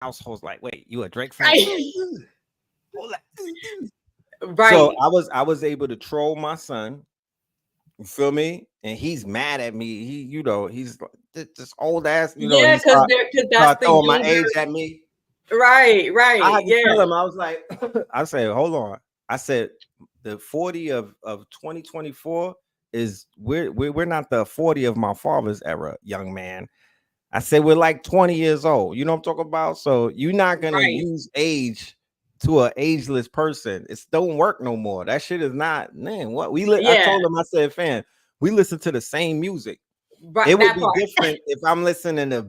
household's like, wait, you a Drake fan? Right. Hold on. So Right. I was able to troll my son. You feel me? And he's mad at me. He's like, this old ass. Yeah, He because that's start the throwing my younger. age at me. Right, I right. had to Yeah. tell him. I was like, I said, hold on. I said, the 40 of 2024 is we're not the 40 of my father's era, young man. I said we're like 20 years old. You know what I'm talking about? So you're not gonna Right. use age to an ageless person. It's don't work no more. That shit is not, man. I Yeah. told him, I said, fam, we listen to the same music. Right. It would That be part. different if I'm listening to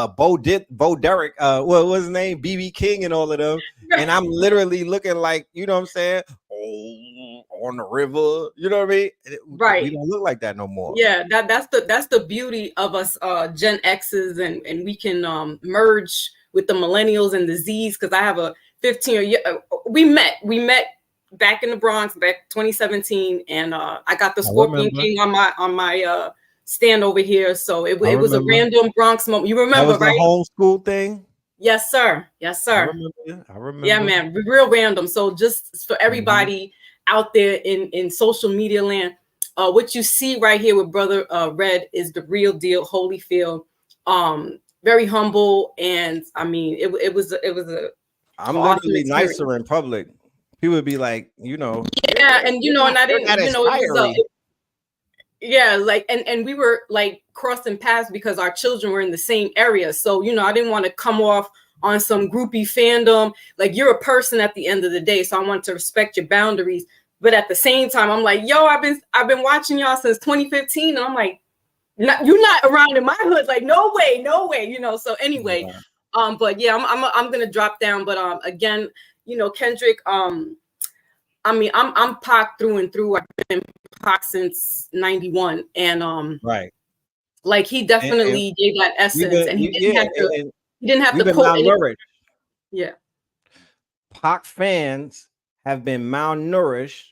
Bo Derek, what was his name? BB King and all of them. And I'm literally looking like, you know what I'm saying? Oh, on the river. You know what I mean? We Right. don't look like that no more. Yeah, that's the beauty of us Gen X's, and we can merge with the millennials and the Z's, because I have a 15 year we met back in the Bronx back 2017, and I got the I Scorpion remember. King on my stand over here, so I it was a remember. random Bronx moment. You That remember, was the right? homeschool thing. Yes, sir. Yes, I sir. remember. I Yeah, remember. man, real random. So just for Mhm. everybody out there in social media land, what you see right here with Brother Red is the real deal, Holyfield. Very humble, and I mean, it was a I'm awesome literally experience. nicer in public. People would be like, Yeah, and and I you're didn't, not as it was fiery. yeah, like, and we were like crossing paths because our children were in the same area, so I didn't want to come off on some groupie fandom. Like, you're a person at the end of the day, so I want to respect your boundaries, but at the same time I'm like, yo, I've been watching y'all since 2015, and I'm like, you're not around in my hood, like, no way, no way, so anyway. Yeah. But yeah, I'm gonna drop down, but again, Kendrick, I mean, I'm Pac through and through. I've been Pac since '91, and Right. like, he And definitely gave that we've essence, been, and we, yeah, and he didn't have we've to been quote any. malnourished. Yeah, Pac fans have been malnourished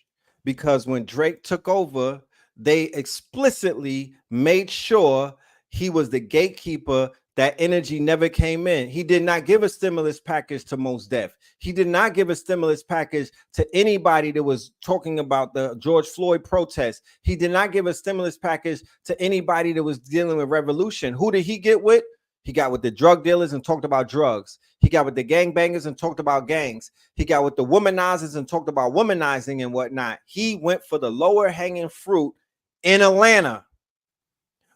because when Drake took over, they explicitly made sure he was the gatekeeper. That energy never came in. He did not give a stimulus package to Mos Def. He did not give a stimulus package to anybody that was talking about the George Floyd protest. He did not give a stimulus package to anybody that was dealing with revolution. Who did he get with? He got with the drug dealers and talked about drugs. He got with the gangbangers and talked about gangs. He got with the womanizers and talked about womanizing and whatnot. He went for the lower hanging fruit in Atlanta,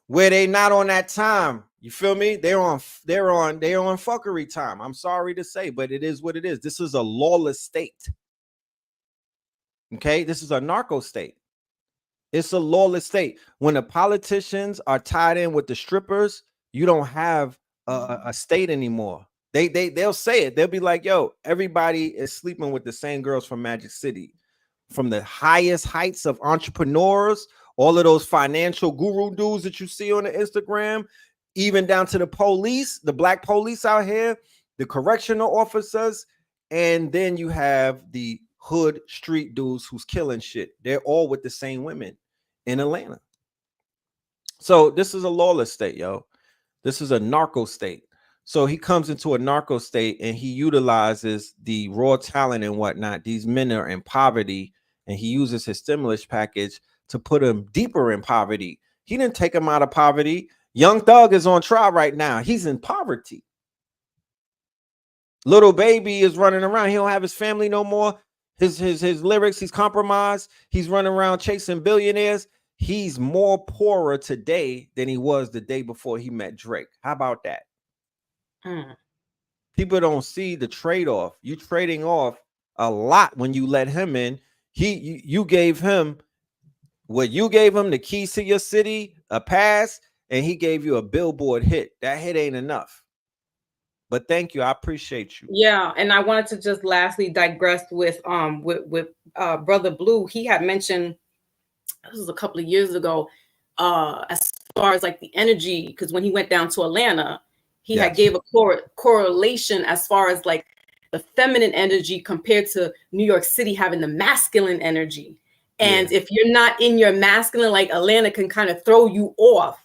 where they not on that time. You feel me? They're on fuckery time. I'm sorry to say, but it is what it is. This is a lawless state. Okay, this is a narco state. It's a lawless state. When the politicians are tied in with the strippers, you don't have a state anymore. They'll say it. They'll be like, "Yo, everybody is sleeping with the same girls from Magic City." From the highest heights of entrepreneurs, all of those financial guru dudes that you see on the Instagram, even down to the police, the black police out here, the correctional officers, and then you have the hood street dudes who's killing shit. They're all with the same women in Atlanta. So this is a lawless state, yo. This is a narco state. So he comes into a narco state and he utilizes the raw talent and whatnot. These men are in poverty, and he uses his stimulus package to put them deeper in poverty. He didn't take them out of poverty. Young Thug is on trial right now. He's in poverty. Little Baby is running around. He don't have his family no more. His lyrics, he's compromised. He's running around chasing billionaires. He's more poorer today than he was the day before he met Drake. How about that? mm. People don't see the trade-off. You trading off a lot when you let him in. You gave him what you gave him, the keys to your city, a pass, and he gave you a Billboard hit. That hit ain't enough. But thank you. I appreciate you. Yeah, and I wanted to just lastly digress with Brother Blue. He had mentioned, this was a couple of years ago, as far as like the energy, because when he went down to Atlanta, he had Yes. gave a correlation as far as like the feminine energy compared to New York City having the masculine energy. Yeah. And if you're not in your masculine, like, Atlanta can kind of throw you off.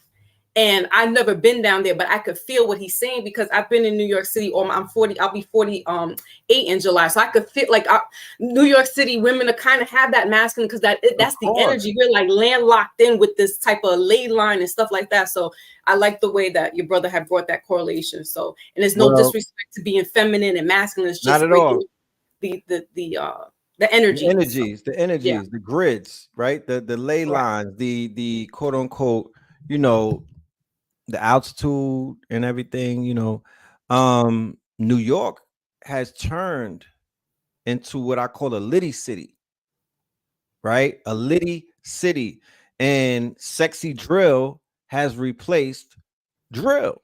And I've never been down there, but I could feel what he's saying because I've been in New York City. Or I'm 40. I'll be 48 in July, so I could feel like New York City women to kind of have that masculine because that's the energy. We're like landlocked in with this type of ley line and stuff like that. So I like the way that your brother had brought that correlation. So, and there's no disrespect to being feminine and masculine. It's just not at all. The energies, the grids, right? The ley lines, the quote unquote, you know, the altitude and everything, you know. New York has turned into what I call a litty city, right? A litty city, and sexy drill has replaced drill.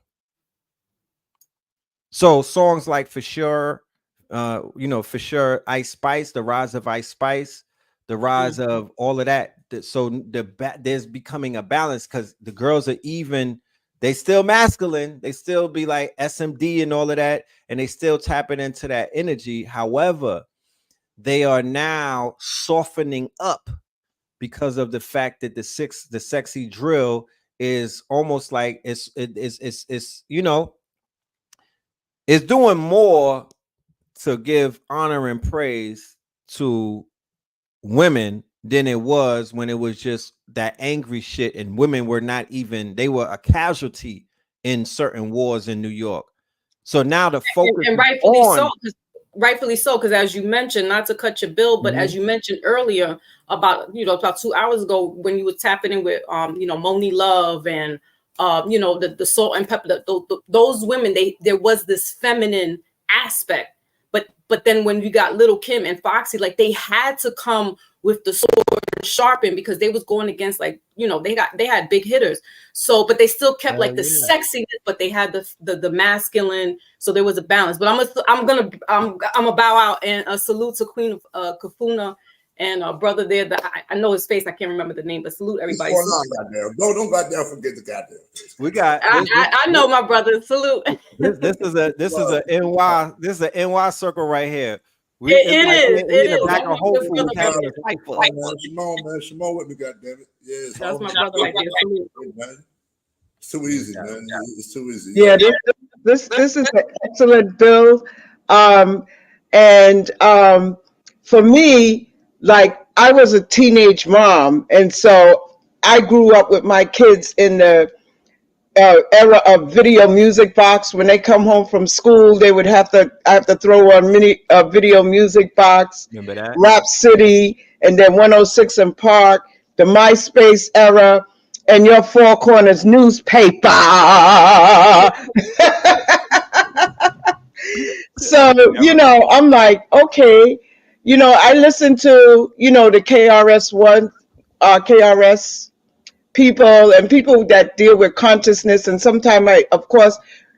So songs like For Sure, you know, For Sure, Ice Spice, the rise of Ice Spice, the rise of all of that. So there's becoming a balance because the girls are even. They still masculine. They still be like SMD and all of that, and they still tapping into that energy. However, they are now softening up because of the fact that the sexy drill is almost like it's you know, it's doing more to give honor and praise to women than it was when it was just that angry shit, and women were not even, they were a casualty in certain wars in New York. So now the focus and rightfully so, because as you mentioned, not to cut your bill, but as you mentioned earlier about, you know, about 2 hours ago when you were tapping in with you know, Moni Love and you know, the Salt and Pepper, those women, there was this feminine aspect. But then when you got Little Kim and Foxy, like they had to come with the sword sharpened because they was going against, like, you know, they had big hitters. So, but they still kept like the sexiness, but they had the masculine. So there was a balance. But I'm gonna bow out and salute to Queen Kafuna and a brother there that I know his face. I can't remember the name, but salute everybody. Don't goddamn forget the goddamn face. We got. I know my brother. Salute. This is a NY. This is a NY circle right here. It is. In the back of Whole Foods having a fight. Shimon with me, goddamn it. Yeah, that's my brother right there. Salute. Man. It's too easy, man. It's too easy. Yeah, this is an excellent bill, and for me, like, I was a teenage mom, and so I grew up with my kids in the era of video music box. When they come home from school, they would I have to throw on video music box. Remember that? Rap City, and then 106 and Park, the MySpace era, and your Four Corners newspaper. So, you know, I'm like, okay, you know, I listen to, you know, the KRS people and people that deal with consciousness. And sometimes I, of course,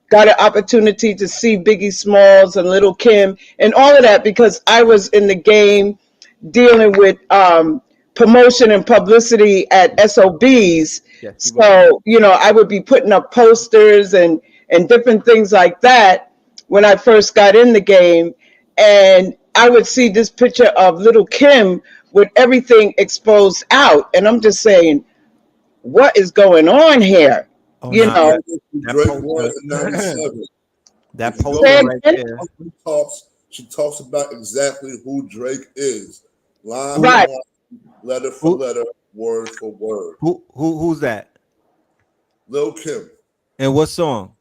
got an opportunity to see Biggie Smalls and Little Kim and all of that because I was in the game dealing with promotion and publicity at SOBs. Yes, so, you know, I would be putting up posters and different things like that when I first got in the game. And I would see this picture of Little Kim with everything exposed out. And I'm just saying, what is going on here? Oh, you know, that poster right there. She talks about exactly who Drake is. Line right. for line, letter for letter, word for word. Who's that? Lil Kim. And what song?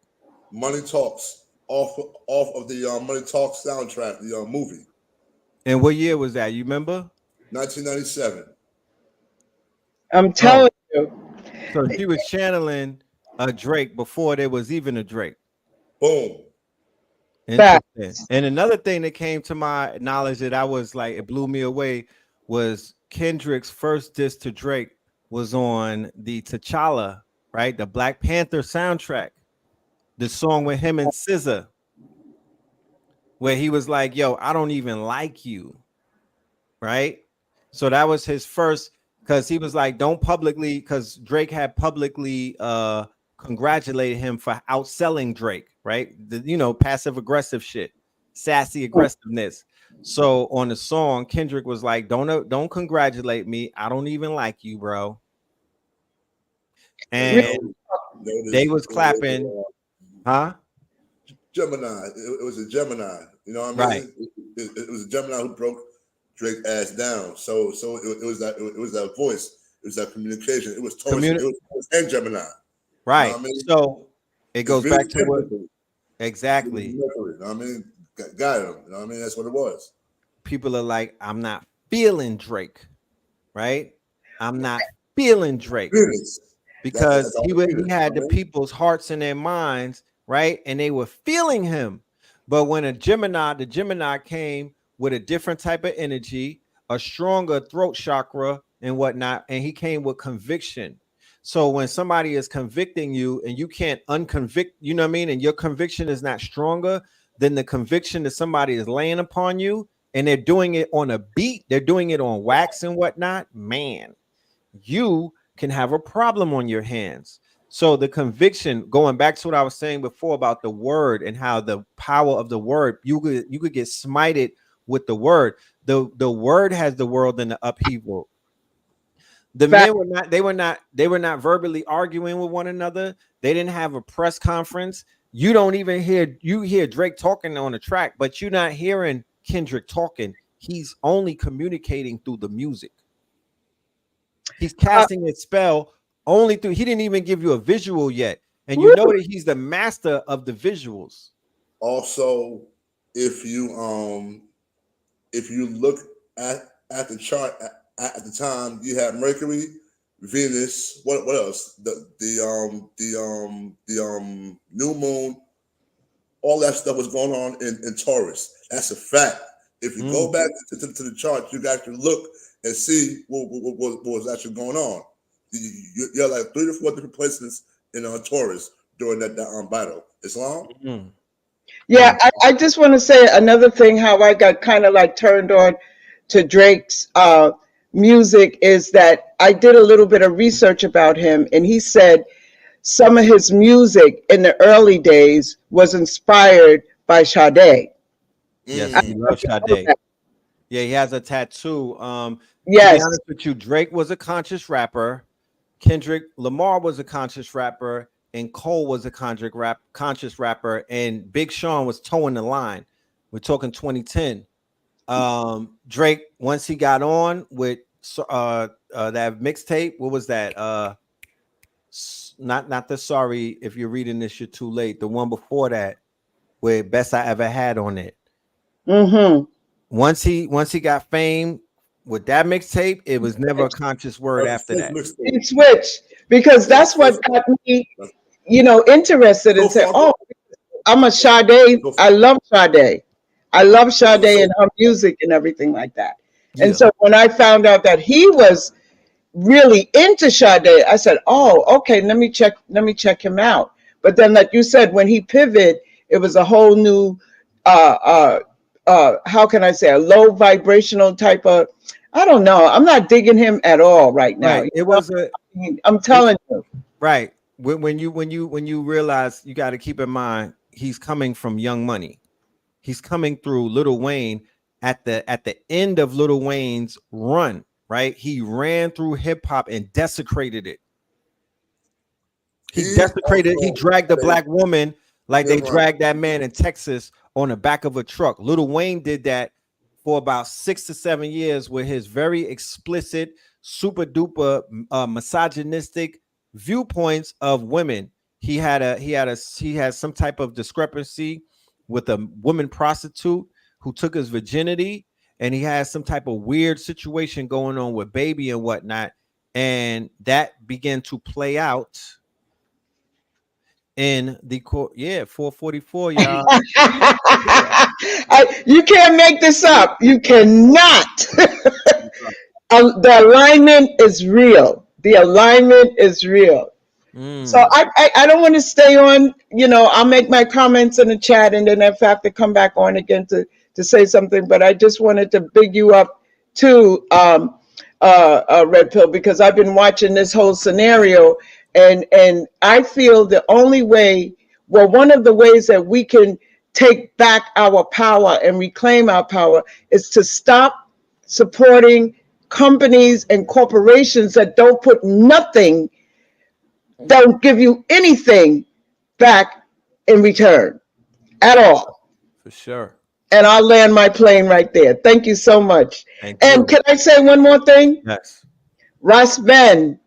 Money Talks. Off of the Money Talks soundtrack, the movie. And what year was that? You remember? 1997. I'm telling you. So she was channeling a Drake before there was even a Drake. Boom. Interesting. And another thing that came to my knowledge that I was like, it blew me away, was Kendrick's first diss to Drake was on the T'Challa, right? The Black Panther soundtrack. The song with him and SZA, where he was like, yo, I don't even like you, right? So that was his first, because he was like, don't publicly, because Drake had publicly congratulated him for outselling Drake, right? You know, passive aggressive shit, sassy aggressiveness. So on the song, Kendrick was like, don't congratulate me. I don't even like you, bro. And They was clapping, huh? Gemini. It was a Gemini. You know what I Right. mean? It was a Gemini who broke Drake's ass down. So it was that voice. It was that communication. It was Taurus. It was Taurus and Gemini. You Right. know what I mean? So it goes Venus back to what Mercury. exactly. You know what I mean? Got him. You know what I mean? That's what it was. People are like, I'm not feeling Drake, right? I'm not feeling Drake Venus. because That's all he Venus, had the right? people's hearts in their minds, right? And they were feeling him. But when the Gemini came with a different type of energy, a stronger throat chakra and whatnot, and he came with conviction. So when somebody is convicting you and you can't unconvict, you know what I mean, and your conviction is not stronger than the conviction that somebody is laying upon you, and they're doing it on a beat, they're doing it on wax and whatnot, man, you can have a problem on your hands. So the conviction, going back to what I was saying before about the word and how the power of the word, you could get smited with the word. The word has the world in the upheaval. The men were not verbally arguing with one another. They didn't have a press conference. You don't even hear Drake talking on the track, but you're not hearing Kendrick talking. He's only communicating through the music. He's casting a spell only through. He didn't even give you a visual yet, and you know that he's the master of the visuals. Also, if you look at the chart at the time, you had Mercury, Venus. What else? The new moon. All that stuff was going on in Taurus. That's a fact. If you go back to the chart, you got to look and see what was actually going on. You had like 3 to 4 different places in Taurus during that battle. Islam. Mm-hmm. Yeah, I just want to say another thing, how I got kind of like turned on to Drake's music is that I did a little bit of research about him, and he said some of his music in the early days was inspired by Sade. Yes, I love Sade. Yeah, he has a tattoo. Yes. To be honest with you, Drake was a conscious rapper. Kendrick Lamar was a conscious rapper. And Cole was a conscious rapper. And Big Sean was towing the line. We're talking 2010. Drake, once he got on with that mixtape, what was that? Not the Sorry If You're Reading This, You're Too Late. The one before that, where Best I Ever Had on it. Mm-hmm. Once he got fame with that mixtape, it was never a conscious word after that. He switched because that's what got me, interested and said, "Oh, I'm a Sade. I love Sade. I love Sade and her music and everything like that." Yeah. And so when I found out that he was really into Sade, I said, "Oh, okay. Let me check him out." But then, like you said, when he pivoted, it was a whole new, how can I say, a low vibrational type of. I don't know. I'm not digging him at all right now. Right. It was I'm telling you. Right. When you realize, you got to keep in mind he's coming from Young Money. He's coming through Lil Wayne at the end of Lil Wayne's run. Right. He ran through hip hop and desecrated it. He dragged a black woman like they dragged that man in Texas on the back of a truck. Lil Wayne did that for about 6 to 7 years with his very explicit, super duper misogynistic viewpoints of women. He had some type of discrepancy with a woman prostitute who took his virginity, and he had some type of weird situation going on with Baby and whatnot, and that began to play out in the court. Yeah, 444, y'all. You can't make this up. You cannot. The alignment is real. The alignment is real. So I don't want to stay on. I'll make my comments in the chat, and then if I have to come back on again to say something. But I just wanted to big you up too, Red Pill, because I've been watching this whole scenario, and I feel the only way, one of the ways that we can take back our power and reclaim our power is to stop supporting companies and corporations that don't put nothing don't give you anything back in return at all. For sure. And I'll land my plane right there. Thank you so much. Thank And you. can I say one more thing? Yes. Ras Ben,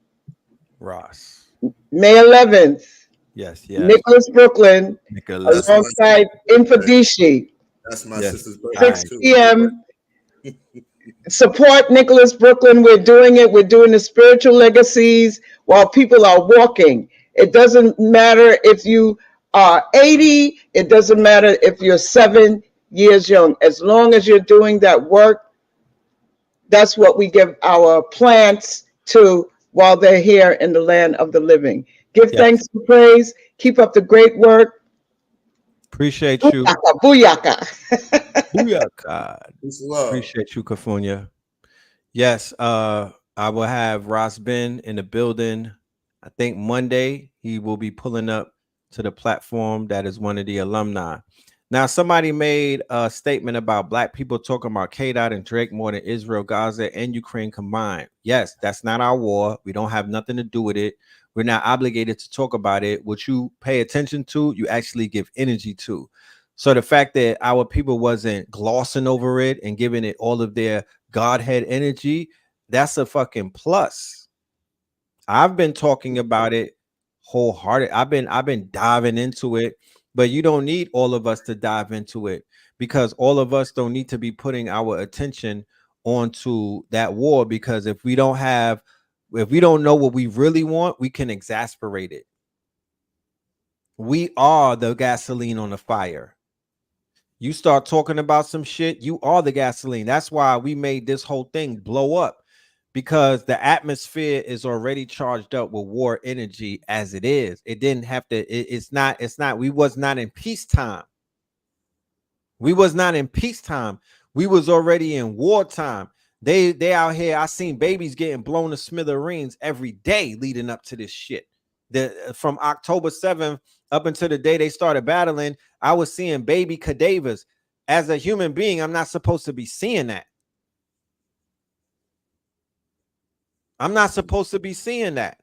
Ross. May 11th, Yes, yes. Nicholas, Brooklyn, Nicholas. alongside Infodishi, That's my Yes. sister's birthday 6 too. p.m. Support Nicholas, Brooklyn. We're doing it. We're doing the spiritual legacies while people are walking. It doesn't matter if you are 80. It doesn't matter if you're 7 years young. As long as you're doing that work, that's what we give our plants to while they're here in the land of the living. Give Yes. thanks and praise. Keep up the great work. Appreciate you. Booyaka, booyaka. Booyaka. Peace and love. Appreciate you, Kafunya. Yes, I will have Ross Ben in the building. I think Monday he will be pulling up to the platform. That is one of the alumni. Now, somebody made a statement about Black people talking about K-Dot and Drake more than Israel, Gaza, and Ukraine combined. Yes, that's not our war. We don't have nothing to do with it. We're not obligated to talk about it. What you pay attention to, you actually give energy to. So the fact that our people wasn't glossing over it and giving it all of their Godhead energy, that's a fucking plus. I've been talking about it wholehearted. I've been diving into it, but you don't need all of us to dive into it because all of us don't need to be putting our attention onto that war, because if we don't know what we really want, we can exasperate it. We are the gasoline on the fire. You start talking about some shit, you are the gasoline. That's why we made this whole thing blow up, because the atmosphere is already charged up with war energy as it is. It didn't have to, it's not, we was not in peacetime. We was not in peacetime. We was already in wartime. They out here, I seen babies getting blown to smithereens every day leading up to this shit. From October 7th up until the day they started battling, I was seeing baby cadavers. As a human being, I'm not supposed to be seeing that. I'm not supposed to be seeing that.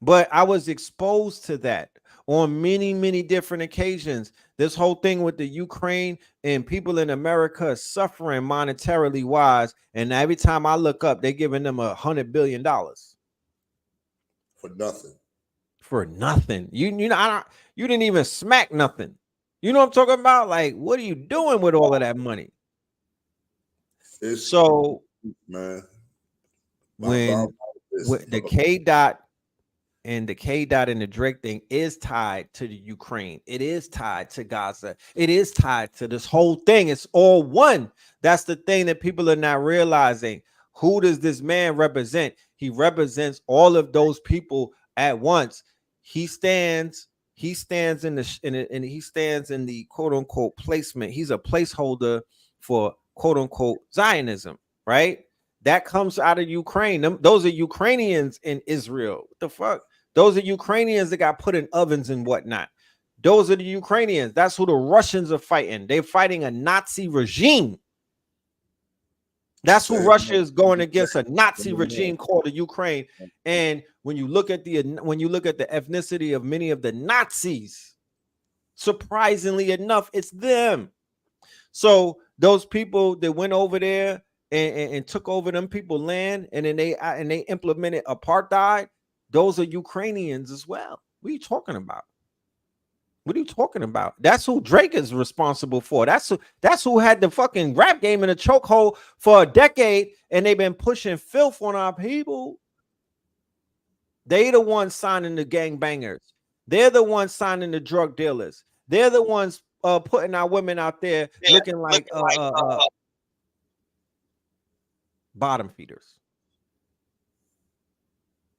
But I was exposed to that on many, many different occasions. This whole thing with the Ukraine and people in America suffering monetarily wise. And every time I look up, they're giving them $100 billion. For nothing. For nothing. You know, you didn't even smack nothing. You know what I'm talking about? Like, what are you doing with all of that money? So, man, when the K-Dot and the Drake thing is tied to the Ukraine, it is tied to Gaza, it is tied to this whole thing. It's all one. That's the thing that people are not realizing. Who does this man represent? He represents all of those people at once. He stands in the quote unquote placement. He's a placeholder for quote unquote Zionism, right? That comes out of Ukraine. Those are Ukrainians in Israel. What the fuck? Those are Ukrainians that got put in ovens and whatnot. Those are the Ukrainians. That's who the Russians are fighting. They're fighting a Nazi regime. That's who Russia is going against, a Nazi regime called the Ukraine. And when you look at the ethnicity of many of the Nazis, surprisingly enough, it's them. So those people that went over there and took over them people land, and then they implemented apartheid, those are Ukrainians as well. What are you talking about? What are you talking about? That's who Drake is responsible for. That's who had the fucking rap game in a chokehold for a decade, and they've been pushing filth on our people. They the ones signing the gangbangers. They're the ones signing the drug dealers. They're the ones putting our women out there looking like bottom feeders.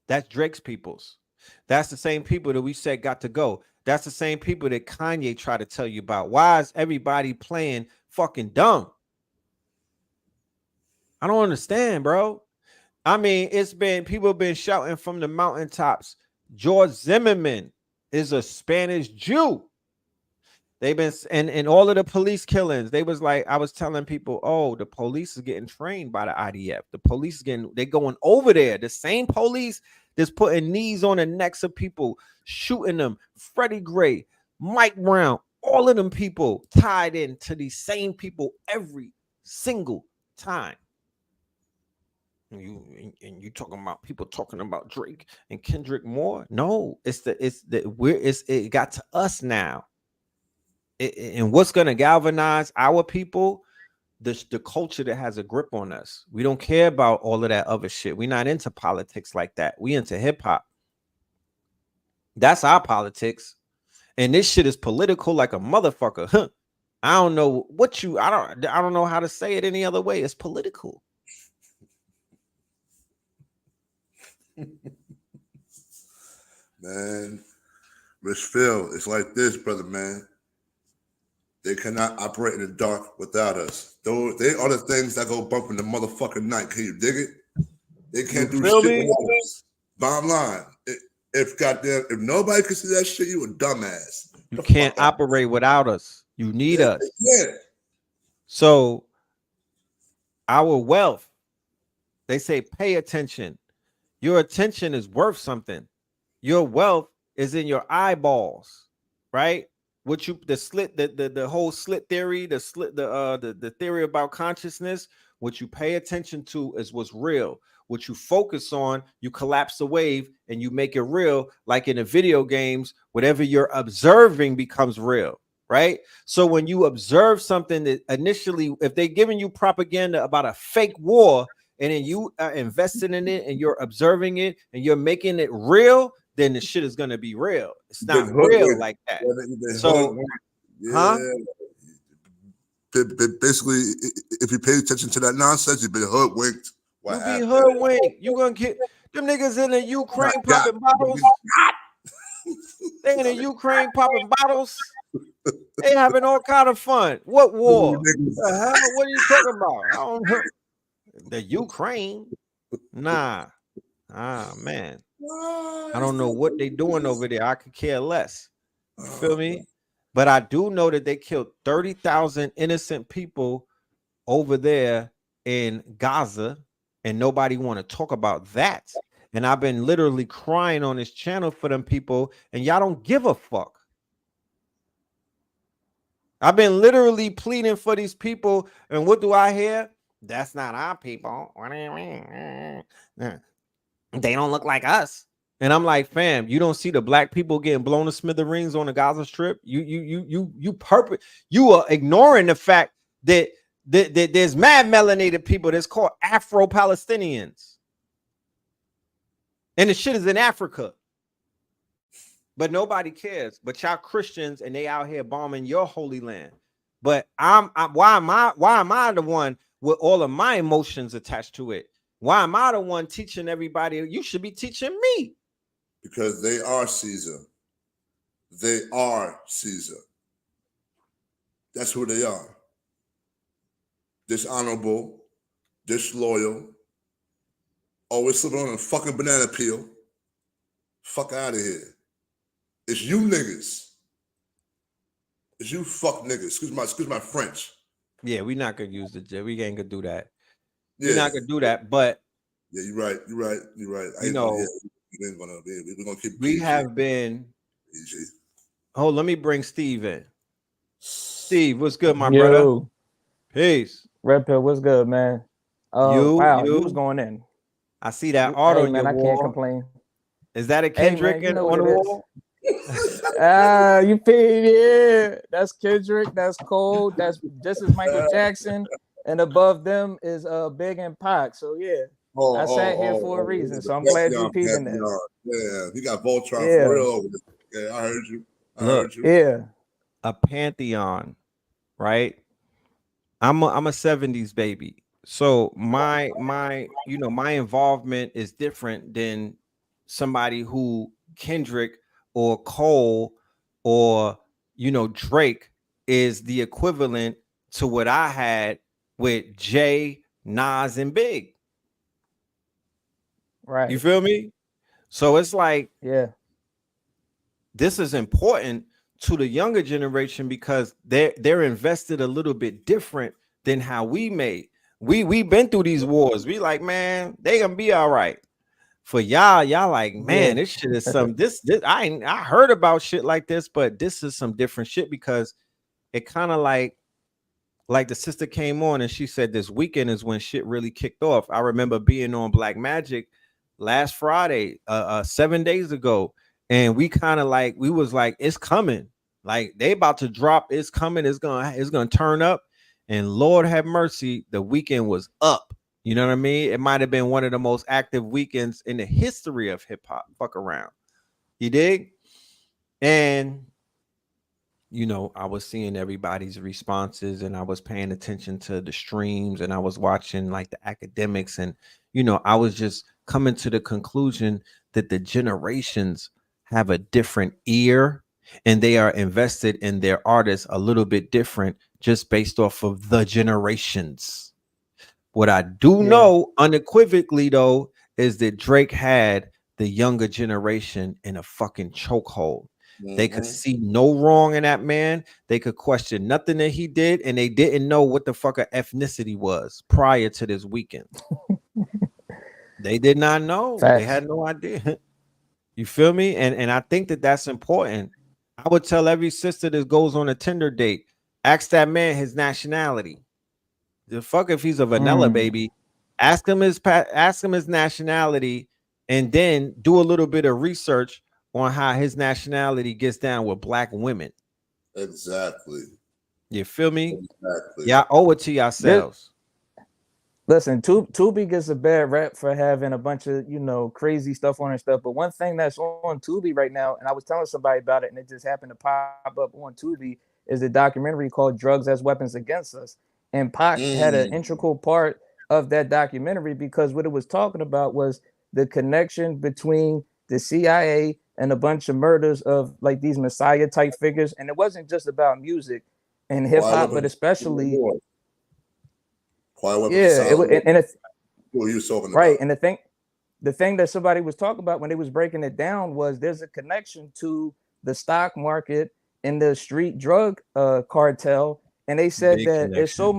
That's Drake's peoples. That's the same people that we said got to go. That's the same people that Kanye tried to tell you about. Why is everybody playing fucking dumb? I don't understand, bro. I mean, people have been shouting from the mountaintops. George Zimmerman is a Spanish Jew. They've been, and all of the police killings, they was like, I was telling people, oh, the police is getting trained by the IDF. The police they're going over there. The same police that's putting knees on the necks of people, shooting them. Freddie Gray, Mike Brown, all of them people tied into these same people every single time. And you talking about people talking about Drake and Kendrick Moore? No, it got to us now. And what's gonna galvanize our people? The culture that has a grip on us. We don't care about all of that other shit. We're not into politics like that. We into hip hop. That's our politics. And this shit is political like a motherfucker. Huh. I don't know what you. I don't know how to say it any other way. It's political. Man, Rich Phil, it's like this, brother, man. They cannot operate in the dark without us. Though they are the things that go bump in the motherfucking night. Can you dig it? They can't do shit without us. Bottom line, if nobody can see that shit, you a dumbass. You can't operate without us. You need us. Yeah. So our wealth, they say, pay attention. Your attention is worth something. Your wealth is in your eyeballs, right? What you the whole slit theory, the theory about consciousness. What you pay attention to is what's real. What you focus on, you collapse the wave and you make it real. Like in the video games, whatever you're observing becomes real, right? So when you observe something that initially, if they're giving you propaganda about a fake war, and then you are invested in it and you're observing it and you're making it real, then the shit is going to be real. It's not real like that. So, basically, if you pay attention to that nonsense, you've been hoodwinked. You be hoodwinked. You gonna get them niggas in the Ukraine popping bottles. They in the Ukraine popping bottles. They having all kind of fun. What war? The hell? What are you talking about? I don't know. The Ukraine? Nah. Ah, man. I don't know what they doing over there. I could care less. You feel me? But I do know that they killed 30,000 innocent people over there in Gaza, and nobody want to talk about that. And I've been literally crying on this channel for them people, and y'all don't give a fuck. I've been literally pleading for these people, and what do I hear? That's not our people. What do you mean? They don't look like us. And I'm like, fam, you don't see the black people getting blown to smithereens on the Gaza Strip? You are ignoring the fact that there's mad melanated people that's called Afro-Palestinians. And the shit is in Africa. But nobody cares. But y'all Christians, and they out here bombing your holy land. But why am I the one with all of my emotions attached to it? Why am I the one teaching everybody? You should be teaching me. Because they are Caesar. They are Caesar. That's who they are. Dishonorable, disloyal, always slipping on a fucking banana peel. Fuck out of here. It's you niggas. It's you fuck niggas. Excuse my French. Yeah, we're not gonna use the. We ain't gonna do that. Yeah. We're not gonna do that. But yeah, you're right. You know, we're gonna keep. We have been. Easy. Oh, let me bring Steve in. Steve, what's good, my brother? Peace. Red Pill, what's good, man? Wow, you was going in. I see that art on man, your I wall. Can't complain. Is that a Kendrick hey, man, you know on the wall? You paid, yeah. That's Kendrick. That's Cole. That's just as Michael Jackson, and above them is Big and Pac. So yeah, I sat here for a reason. So I'm glad you peeping that. Yeah, he got Voltron for real over there. Yeah, I heard you. Heard you. Yeah, a pantheon, right? I'm a 70s baby. So my involvement is different than somebody who Kendrick or Cole or Drake is the equivalent to what I had with Jay, Nas, and Big. Right. You feel me? So it's like, yeah, this is important to the younger generation because they're invested a little bit different than how we made. We've been through these wars. We like, man, they gonna be all right. For y'all like, man, Yeah. this shit is some this I heard about shit like this, but this is some different shit because it kind of like the sister came on and she said this weekend is when shit really kicked off. I remember being on Black Magic last Friday, 7 days ago, and we kind of like we was like, it's coming, like they about to drop, it's coming, it's gonna turn up, and Lord have mercy, the weekend was up. You know what I mean? It might have been one of the most active weekends in the history of hip hop. Fuck around, you dig? And you know, I was seeing everybody's responses and I was paying attention to the streams and I was watching like the academics, and you know, I was just coming to the conclusion that the generations have a different ear and they are invested in their artists a little bit different just based off of the generations. What I do know unequivocally though is that Drake had the younger generation in a fucking chokehold. They could see no wrong in that man. They could question nothing that he did, and they didn't know what the fuck a ethnicity was prior to this weekend. They did not know. Facts. They had no idea. You feel me? And I think that that's important. I would tell every sister that goes on a Tinder date, ask that man his nationality. The fuck if he's a vanilla baby, ask him his nationality, and then do a little bit of research on how his nationality gets down with black women. Exactly. You feel me? Exactly. Y'all owe it to yourselves. Listen, Tubi gets a bad rap for having a bunch of, you know, crazy stuff on her stuff. But one thing that's on Tubi right now, and I was telling somebody about it, and it just happened to pop up on Tubi, is a documentary called Drugs as Weapons Against Us. And Pac had an integral part of that documentary because what it was talking about was the connection between the CIA and a bunch of murders of like these Messiah type figures. And it wasn't just about music and hip hop, but especially what you was talking right. about. And the thing that somebody was talking about when they was breaking it down was there's a connection to the stock market and the street drug cartel. And they said Big that connection. there's so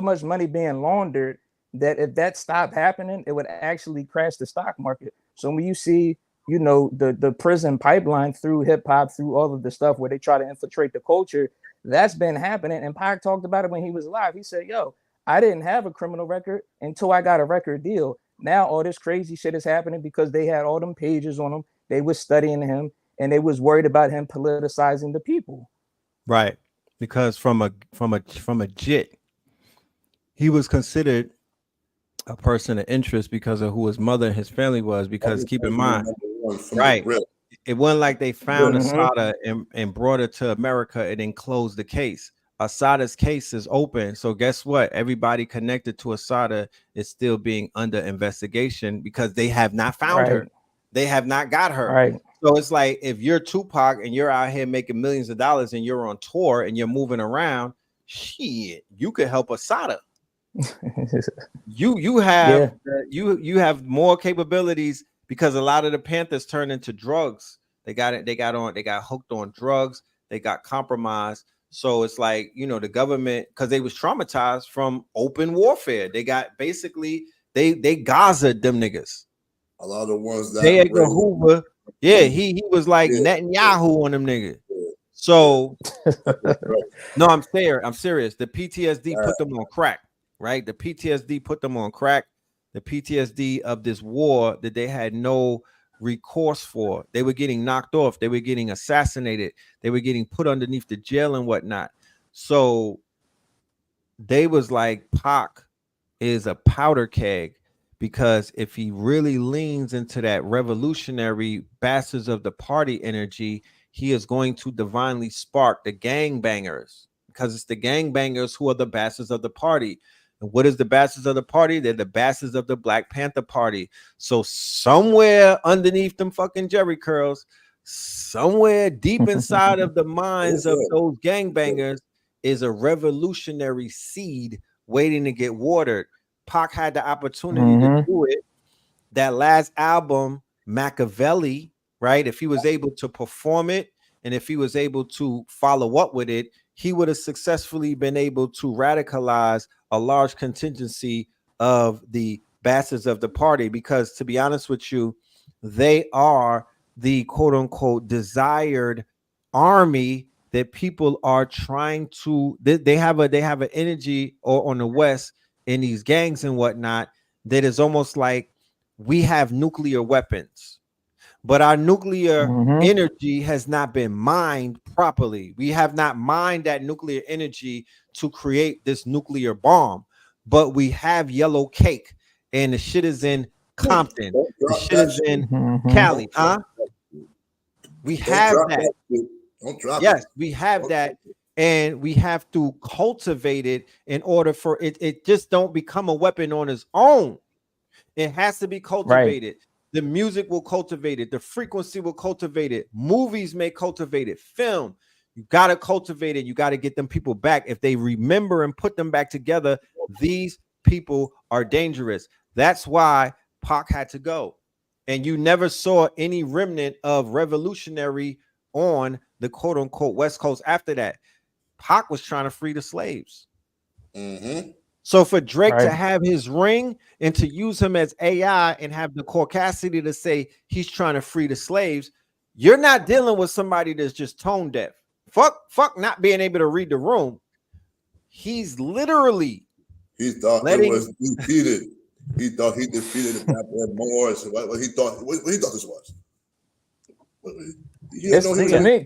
much money being laundered that if that stopped happening, it would actually crash the stock market. So when you see, you know, the prison pipeline through hip hop, through all of the stuff where they try to infiltrate the culture, that's been happening. And Pac talked about it when he was alive. He said, yo, I didn't have a criminal record until I got a record deal. Now all this crazy shit is happening because they had all them pages on him. They was studying him and they was worried about him politicizing the people. Right. Because from a jit, he was considered a person of interest because of who his mother and his family was. Because keep in mind, right, it wasn't like they found Assata and brought it to America and then closed the case. Assata's case is open. So guess what? Everybody connected to Assata is still being under investigation because they have not found her. They have not got her. Right. So it's like if you're Tupac and you're out here making millions of dollars and you're on tour and you're moving around, shit, you could help Assata. you have you have more capabilities because a lot of the Panthers turned into drugs. They got hooked on drugs, they got compromised. So it's like, you know, the government, because they was traumatized from open warfare. They got basically they Gaza'd them niggas. A lot of the ones that J. Edgar Hoover, he was like Netanyahu on them niggas. So no, I'm serious. The PTSD put them on crack, right? The PTSD put them on crack. The PTSD of this war that they had no recourse for. They were getting knocked off. They were getting assassinated. They were getting put underneath the jail and whatnot. So they was like, Pac is a powder keg, because if he really leans into that revolutionary bastards of the party energy, he is going to divinely spark the gangbangers, because it's the gangbangers who are the bastards of the party. And what is the bastards of the party? They're the bastards of the Black Panther Party. So somewhere underneath them fucking Jerry curls, somewhere deep inside of the minds of those gangbangers is a revolutionary seed waiting to get watered. Pac had the opportunity to do it. That last album, Machiavelli, right? If he was able to perform it and if he was able to follow up with it, he would have successfully been able to radicalize a large contingency of the bastards of the party, because to be honest with you, they are the quote unquote desired army that people are trying to. They have an energy or on the West in these gangs and whatnot that is almost like we have nuclear weapons, but our nuclear energy has not been mined properly. We have not mined that nuclear energy to create this nuclear bomb, but we have yellow cake, and the shit is in Compton. The shit is in Cali. We have that. Don't drop yes, we have that, and we have to cultivate it in order for it. It just don't become a weapon on its own. It has to be cultivated. Right. The music will cultivate it. The frequency will cultivate it. Movies may cultivate it. Film, you got to cultivate it. You got to get them people back. If they remember and put them back together, these people are dangerous. That's why Pac had to go. And you never saw any remnant of revolutionary on the quote unquote West Coast after that. Pac was trying to free the slaves. So for Drake to have his ring and to use him as AI and have the caucasity to say he's trying to free the slaves, you're not dealing with somebody that's just tone deaf. Fuck not being able to read the room. He's literally he thought it was defeated. He thought he defeated the Moors. What he thought this was.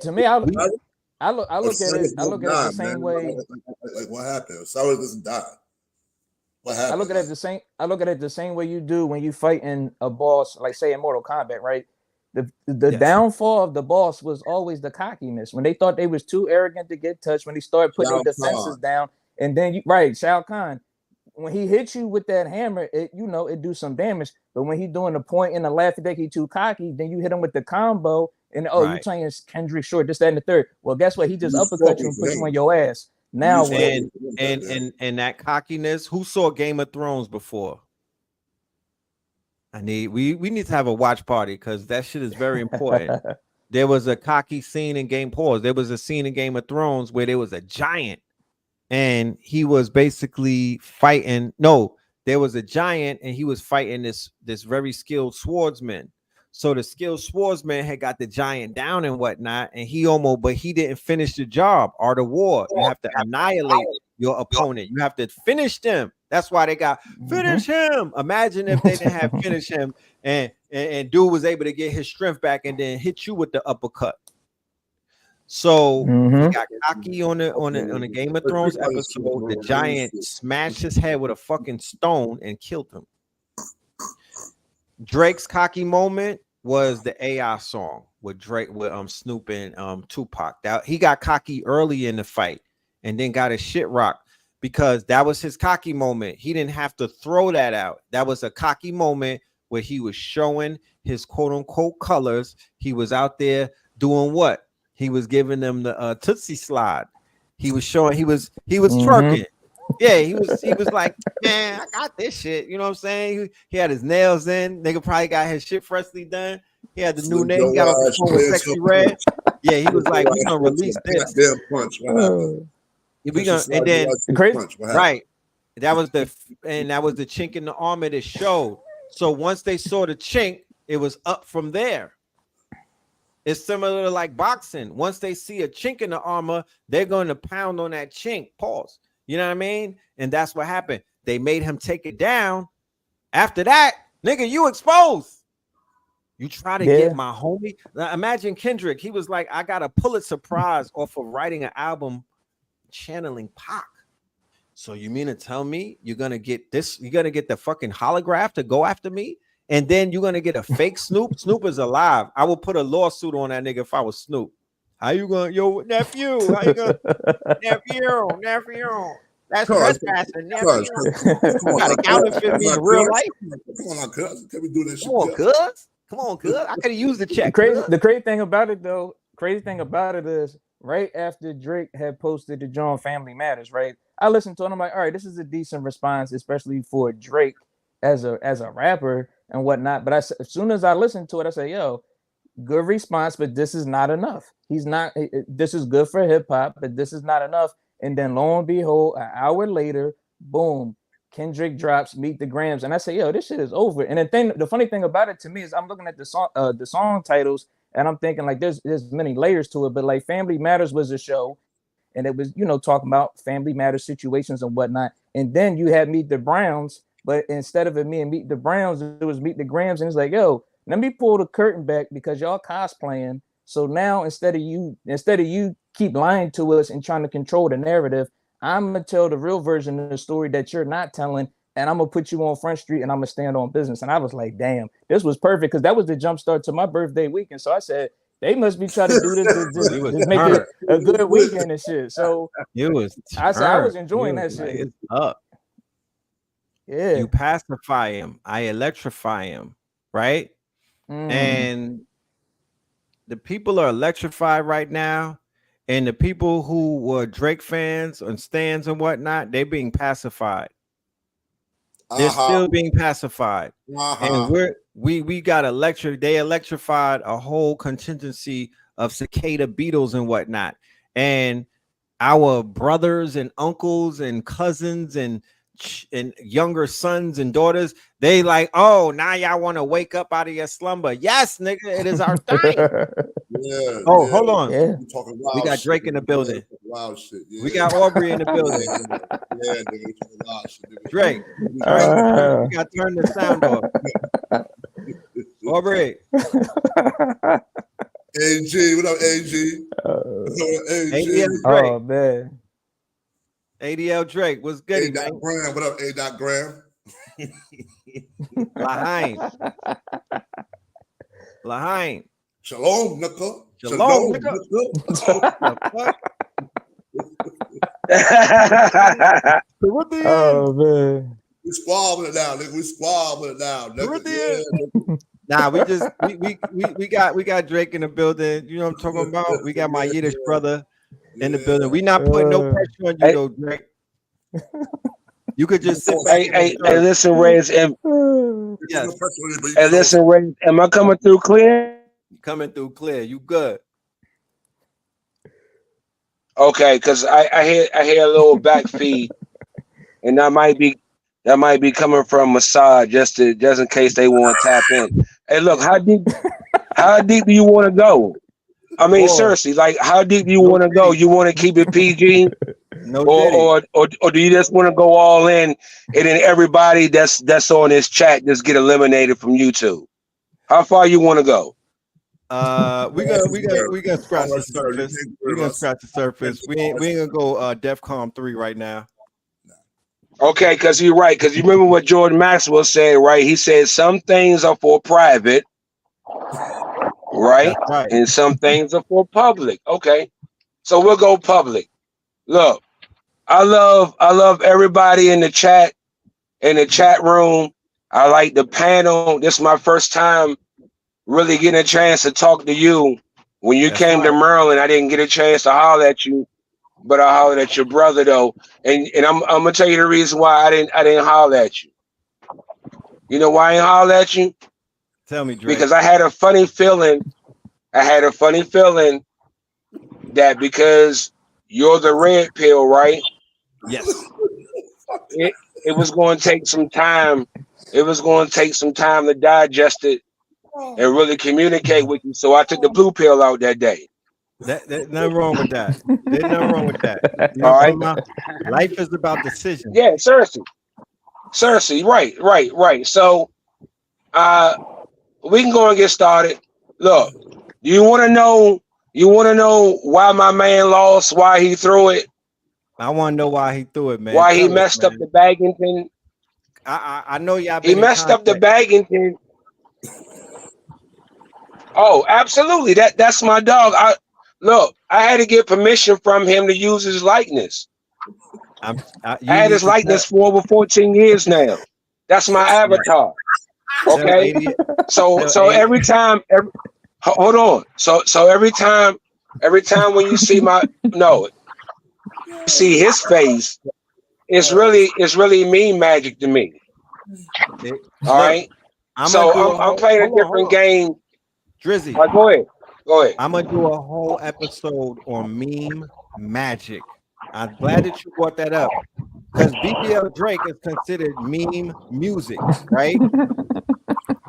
To me, I look at it the same way. Like what happened? Cyrus doesn't die. What happened? I look at it the same way you do when you fight in a boss, like say in Mortal Kombat, right? The downfall of the boss was always the cockiness. When they thought they was too arrogant to get touched, when he started putting their defenses down, and then Shao Kahn, when he hits you with that hammer, it do some damage. But when he doing the point in the laugh deck, he too cocky, then you hit him with the combo, and you playing Kendrick Short, this, that, and the third. Well, guess what? He just uppercut you and put you on your ass. Now and that cockiness. Who saw Game of Thrones before? We need to have a watch party because that shit is very important. There was a cocky scene in There was a scene in Game of Thrones where there was a giant, and he was basically fighting. No, there was a giant, and he was fighting this very skilled swordsman. So the skilled swordsman had got the giant down and whatnot, and but he didn't finish the job. Art of War. You have to annihilate your opponent. You have to finish them. That's why they got finish him. Imagine if they didn't have finish him, and dude was able to get his strength back and then hit you with the uppercut. So he got cocky on the Game of Thrones episode. The giant smashed his head with a fucking stone and killed him. Drake's cocky moment was the AI song with Drake with Snoop and Tupac. He got cocky early in the fight and then got his shit rocked because that was his cocky moment. He didn't have to throw that out. That was a cocky moment where he was showing his quote unquote colors. He was out there doing what? He was giving them the Tootsie slide. He was showing he was twerking. Yeah, he was like, man, I got this shit. You know what I'm saying? He had his nails in. Nigga probably got his shit freshly done. He had the new name. He got off the phone with Sexy Red. Yeah, he was like, we gonna release this. Punch. We gonna and then right. That was the chink in the armor that showed. So once they saw the chink, it was up from there. It's similar to like boxing. Once they see a chink in the armor, they're going to pound on that chink. Pause. You know what I mean? And that's what happened. They made him take it down. After that, nigga, you exposed. You try to get my homie. Now, imagine Kendrick. He was like, I got a Pulitzer Prize off of writing an album channeling Pac. So you mean to tell me you're going to get this? You're going to get the fucking holograph to go after me? And then you're going to get a fake Snoop? Snoop is alive. I will put a lawsuit on that nigga if I was Snoop. How you going, yo, nephew? How you going, nephew? That's trespassing, nephew. You got to counterfeit me in real life. Come on, cuz. Can we do this? Come on, cuz. I could have used the check. The crazy thing about it, though, is right after Drake had posted the John Family Matters, right? I listened to it. And I'm like, all right, this is a decent response, especially for Drake as a rapper and whatnot. But as soon as I listened to it, I said, yo, good response, but this is not enough. This is good for hip hop, but this is not enough. And then lo and behold, an hour later, boom, Kendrick drops Meet the Grams, and I say, yo, this shit is over. And the funny thing about it to me is I'm looking at the song titles, and I'm thinking like there's many layers to it. But like Family Matters was a show, and it was, you know, talking about family matters situations and whatnot. And then you had Meet the Browns, but instead of it being Meet the Browns, it was Meet the Grams. And it's like, yo, let me pull the curtain back because y'all cosplaying. So now instead of you keep lying to us and trying to control the narrative, I'm gonna tell the real version of the story that you're not telling, and I'm gonna put you on Front Street and I'm gonna stand on business. And I was like, damn, this was perfect because that was the jump start to my birthday weekend. So I said, they must be trying to do this to just make it a good weekend and shit. So I said I was enjoying that shit. It's up. Yeah. You pacify him, I electrify him, right? And the people are electrified right now. And the people who were Drake fans and stans and whatnot, they're being pacified. They're still being pacified. And we got they electrified a whole contingency of cicada beetles and whatnot. And our brothers and uncles and cousins and younger sons and daughters, they like, oh, now y'all want to wake up out of your slumber. Yes, nigga, it is our time. Hold on. Yeah. We got Drake in the building. Wild shit. Yeah. We got Aubrey in the building. Yeah, nigga, wild shit, nigga. Drake, we got to turn the sound off. Aubrey. AG, what up, AG? ADL Drake. Oh man. ADL Drake, what's good, man? Graham, what up, A. Graham? Lahain. Shalom, Nickel. Shalom, nigga. Oh man. We squabbling it now, nigga. We squabbling it now, nigga. Nah, we got Drake in the building. You know what I'm talking about? We got my Yiddish brother in the building. We not putting no pressure on you though, Drake. You could just sit back. Hey, listen, Reyes, Yes. hey, listen, Reyes, am I coming through clear? Coming through clear. You good? Okay, because I hear a little back feed, and that might be coming from Massage just in case they want to tap in. Hey, look, how deep do you want to go? I mean, seriously, like how deep do you want to go? You want to keep it PG, or do you just want to go all in, and then everybody that's on this chat just get eliminated from YouTube? How far you want to go? We gonna scratch the surface. We're gonna scratch the surface. We ain't gonna go DEFCON 3 right now. Okay, because you're right. Because you remember what Jordan Maxwell said, right? He said some things are for private, right? And some things are for public. Okay, so we'll go public. Look, I love everybody in the chat room. I like the panel. This is my first time really getting a chance to talk to you. When you came to Maryland, I didn't get a chance to holler at you, but I hollered at your brother though. And I'm gonna tell you the reason why I didn't holler at you. You know why I didn't holler at you? Tell me, Drake. Because I had a funny feeling that because you're the red pill, right? Yes. It was going to take some time. It was going to take some time to digest it and really communicate with you. So I took the blue pill out that day. There's nothing wrong with that. There's nothing wrong with that. You know all right. Life is about decisions. Yeah, seriously. Right. So we can go and get started. Look, you want to know why my man lost, why he threw it? I want to know why he threw it, man. Why he messed up the Baggington? I know y'all. He messed up the Baggington. Oh, absolutely. That's my dog. I had to get permission from him to use his likeness. I had his likeness for over 14 years now. That's my avatar. Okay. So every time, hold on. So every time when you see see his face, it's really mean magic to me. All right. I'm playing a different game. Drizzy. Go ahead. I'm gonna do a whole episode on meme magic. I'm glad that you brought that up because BBL Drake is considered meme music, right?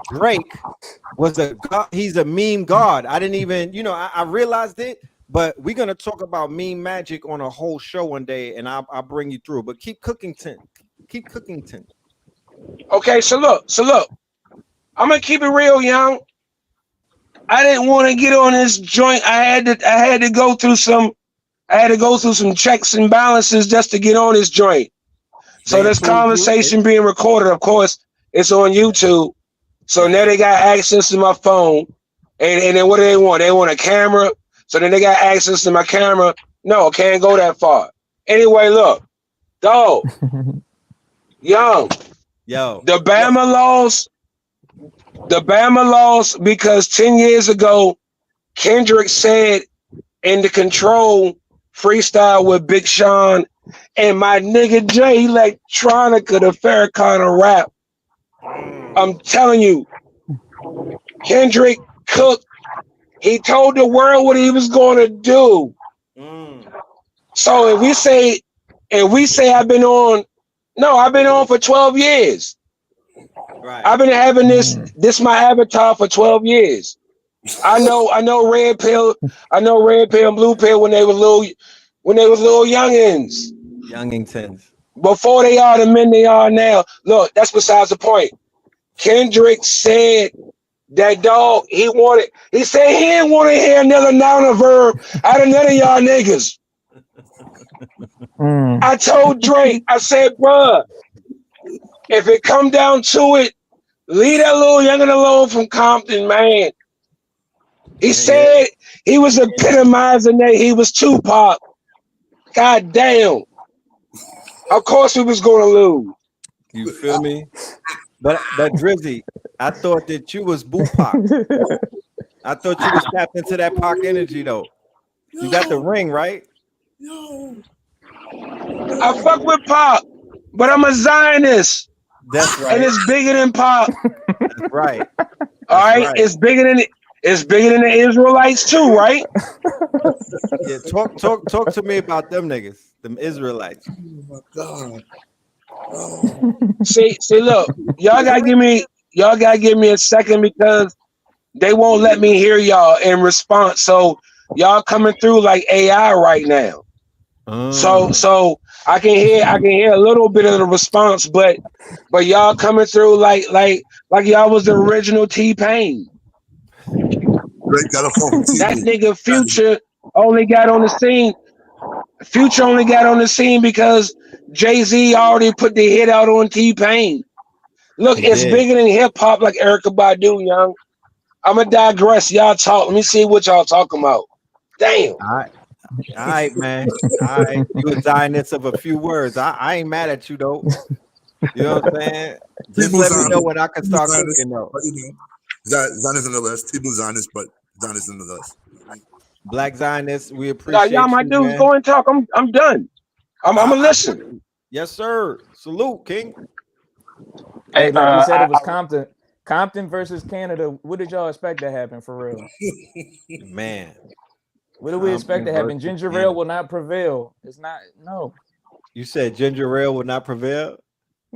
Drake was he's a meme god. I didn't even, I realized it, but we're gonna talk about meme magic on a whole show one day, and I'll bring you through. But keep Cookington. Okay, so look, I'm gonna keep it real, young. I didn't want to get on this joint. I had to go through some checks and balances just to get on this joint. So this conversation being recorded, of course, it's on YouTube. So now they got access to my phone. And then what do they want? They want a camera. So then they got access to my camera. No, can't go that far. Anyway, look, dog, young, the Bama lost because 10 years ago, Kendrick said in the Control freestyle with Big Sean and my nigga Jay Electronica, the Farrakhan rap. I'm telling you, Kendrick cooked. He told the world what he was going to do. So if we say I've been on for 12 years. Right. I've been having this my avatar for 12 years. I know red pill and blue pill when they was little youngins. Youngingtons. Before they are the men they are now. Look, that's besides the point. Kendrick said that dog, he said he didn't want to hear another noun or verb out of none of y'all niggas. I told Drake, I said, bruh, if it come down to it, leave that little youngin' alone from Compton, man. He said he was epitomizing that he was Tupac. God damn. Of course we was gonna lose. You feel me? But Drizzy, I thought that you was Bupac. I thought you was tapped into that Pac energy though. You got the ring, right? I fuck with Pac, but I'm a Zionist. That's right. And it's bigger than Pac. That's right. All right. It's bigger than the Israelites too, right? Yeah, talk to me about them niggas, them Israelites. Oh my God. See, look, y'all gotta give me a second because they won't let me hear y'all in response. So y'all coming through like AI right now. So I can hear a little bit of the response, but y'all coming through like y'all was the original T-Pain. That nigga Future only got on the scene. Future only got on the scene because Jay-Z already put the hit out on T-Pain. Look, it's bigger than hip hop, like Erykah Badu, young. I'ma digress. Y'all talk. Let me see what y'all talking about. Damn. All right, man. All right. You a Zionist of a few words. I ain't mad at you though. You know what I'm saying? Just let me know when I can start cooking though. Zionist on the list. People Zionist, but Zionist on the list. Black Zionists, we appreciate y'all, my dudes, man. go and talk. I'm done. I'm gonna listen. Yes, sir. Salute, King. Hey, like you said, it was Compton versus Canada. What did y'all expect to happen for real? Man. What do we expect to happen? Ginger ale will not prevail. It's not, no. You said ginger ale will not prevail?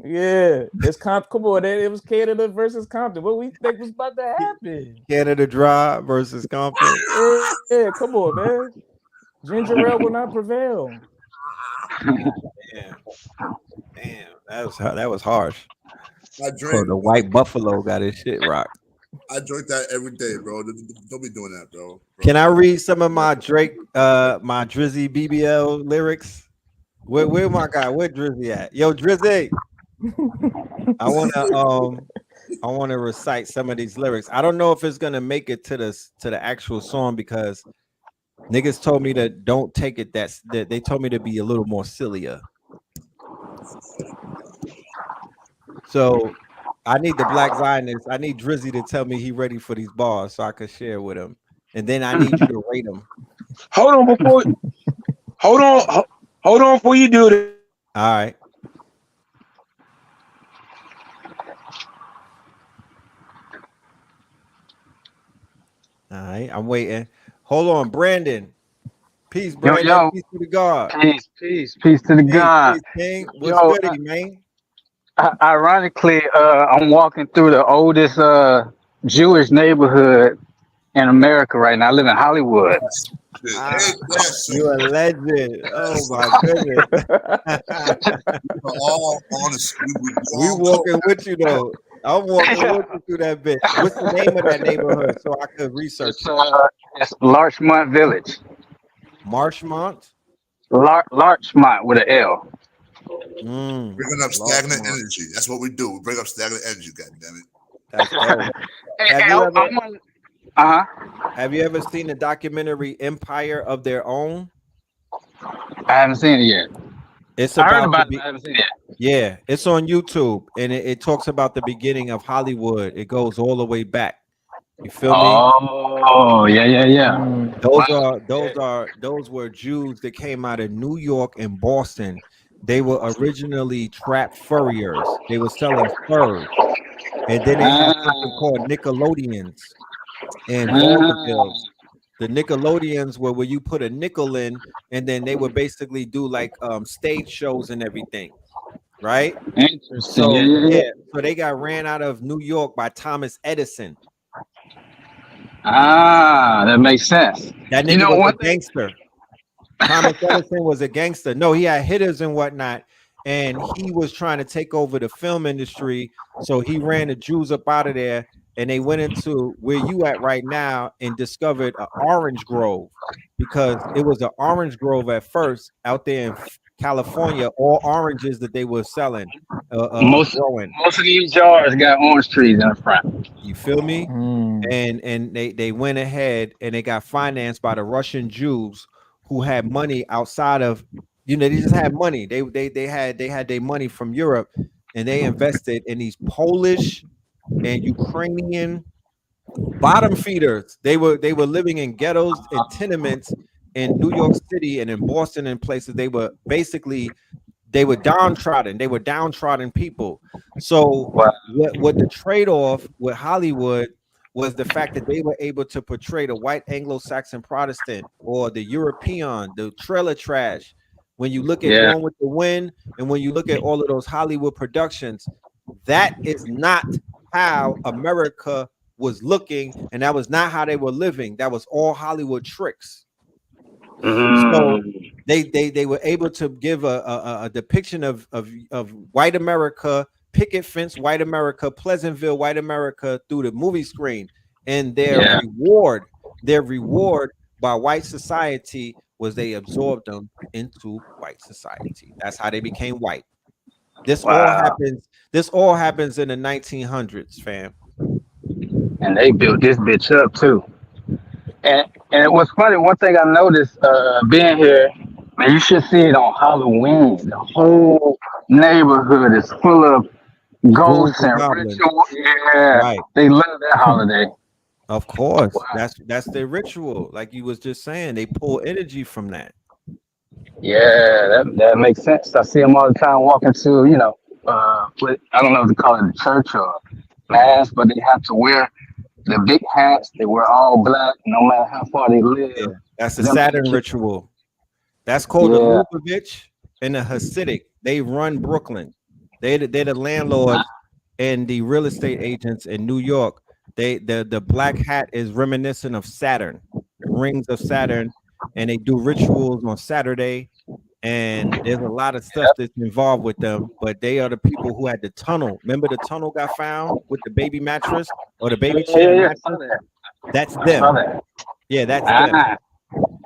Yeah, it's come on, it was Canada versus Compton. What we think was about to happen? Canada Dry versus Compton. Yeah, come on, man. Ginger ale will not prevail. Damn, that was harsh. I drink. The white buffalo got his shit rocked. I drink that every day, bro. Don't be doing that, bro. Can I read some of my Drake, my Drizzy BBL lyrics? Where my guy? Where Drizzy at? Yo, Drizzy. I wanna recite some of these lyrics. I don't know if it's gonna make it to the actual song because niggas told me that don't take it that they told me to be a little more sillier. So I need the Black Zionist. I need Drizzy to tell me he ready for these bars so I can share with him. And then I need you to rate him. Hold on before you do this. All right. All right, I'm waiting. Hold on, Brandon. Peace, Yo, Brandon. yo. Peace to the God. Peace to the Peace, God. peace, King. What's Yo, goody, man? ironically, I'm walking through the oldest Jewish neighborhood in America right now. I live in Hollywood. Ah, Ain't that so? you a legend. Oh my goodness. All honest. We walking with you though. I'm walking with you through that bitch. What's the name of that neighborhood so I could research it? It's Larchmont Village. Marshmont? Larchmont with an L. Bringing up stagnant Larchmont. energy. That's what we do. We bring up stagnant energy. God damn it. That's dope. Have you ever seen the documentary Empire of Their Own? I haven't seen it yet. It's I heard about about the it, but I haven't seen it yet. yeah, it's on YouTube and it talks about the beginning of Hollywood. It goes all the way back. You feel me? Oh, yeah. Those were Jews that came out of New York and Boston. They were originally trap furriers. They were selling furs. And then they had something called Nickelodeons and vaudevilles. The Nickelodeons were where you put a nickel in, and then they would basically do like stage shows and everything, right? Interesting. So Yeah. so they got ran out of New York by Thomas Edison. That makes sense. That nigga was a gangster. Thomas Edison was a gangster. No, he had hitters and whatnot, and he was trying to take over the film industry. So he ran the Jews up out of there, and they went into where you at right now and discovered an orange grove, because it was an orange grove at first out there in California. All oranges that they were selling, Most of these jars got orange trees in the front. You feel me? And they went ahead and they got financed by the Russian Jews who had money outside of, they just had money. They had their money from Europe, and they invested in these Polish and Ukrainian bottom feeders. They were living in ghettos and tenements in New York City and in Boston and places. They were downtrodden. They were downtrodden people. So what the trade-off with Hollywood was the fact that they were able to portray the white Anglo-Saxon Protestant or the European, the trailer trash. When you look at Gone with the Wind, and when you look at all of those Hollywood productions, that is not how America was looking, and that was not how they were living. That was all Hollywood tricks. So they were able to give a depiction of white America, picket fence white America, Pleasantville white America through the movie screen, and their reward by white society was they absorbed them into white society. That's how they became white. This all happens in the 1900s, fam. And they built this bitch up too. And it was funny. One thing I noticed being here, man, you should see it on Halloween. The whole neighborhood is full of ghosts and ritual. Yeah, right. They love that holiday. Of course, that's their ritual. Like you was just saying, they pull energy from that. Yeah, that makes sense. I see them all the time walking to, I don't know if they call it a church or mass, but they have to wear the big hats. They wear all black, no matter how far they live. Yeah, that's the Saturn ritual. That's called the Lubavitch and the Hasidic. They run Brooklyn. They're the landlords and the real estate agents in New York. The black hat is reminiscent of Saturn, rings of Saturn, and they do rituals on Saturday. And there's a lot of stuff that's involved with them, but they are the people who had the tunnel. Remember the tunnel got found with the baby mattress or the baby chair mattress? That's them. Yeah, that's them.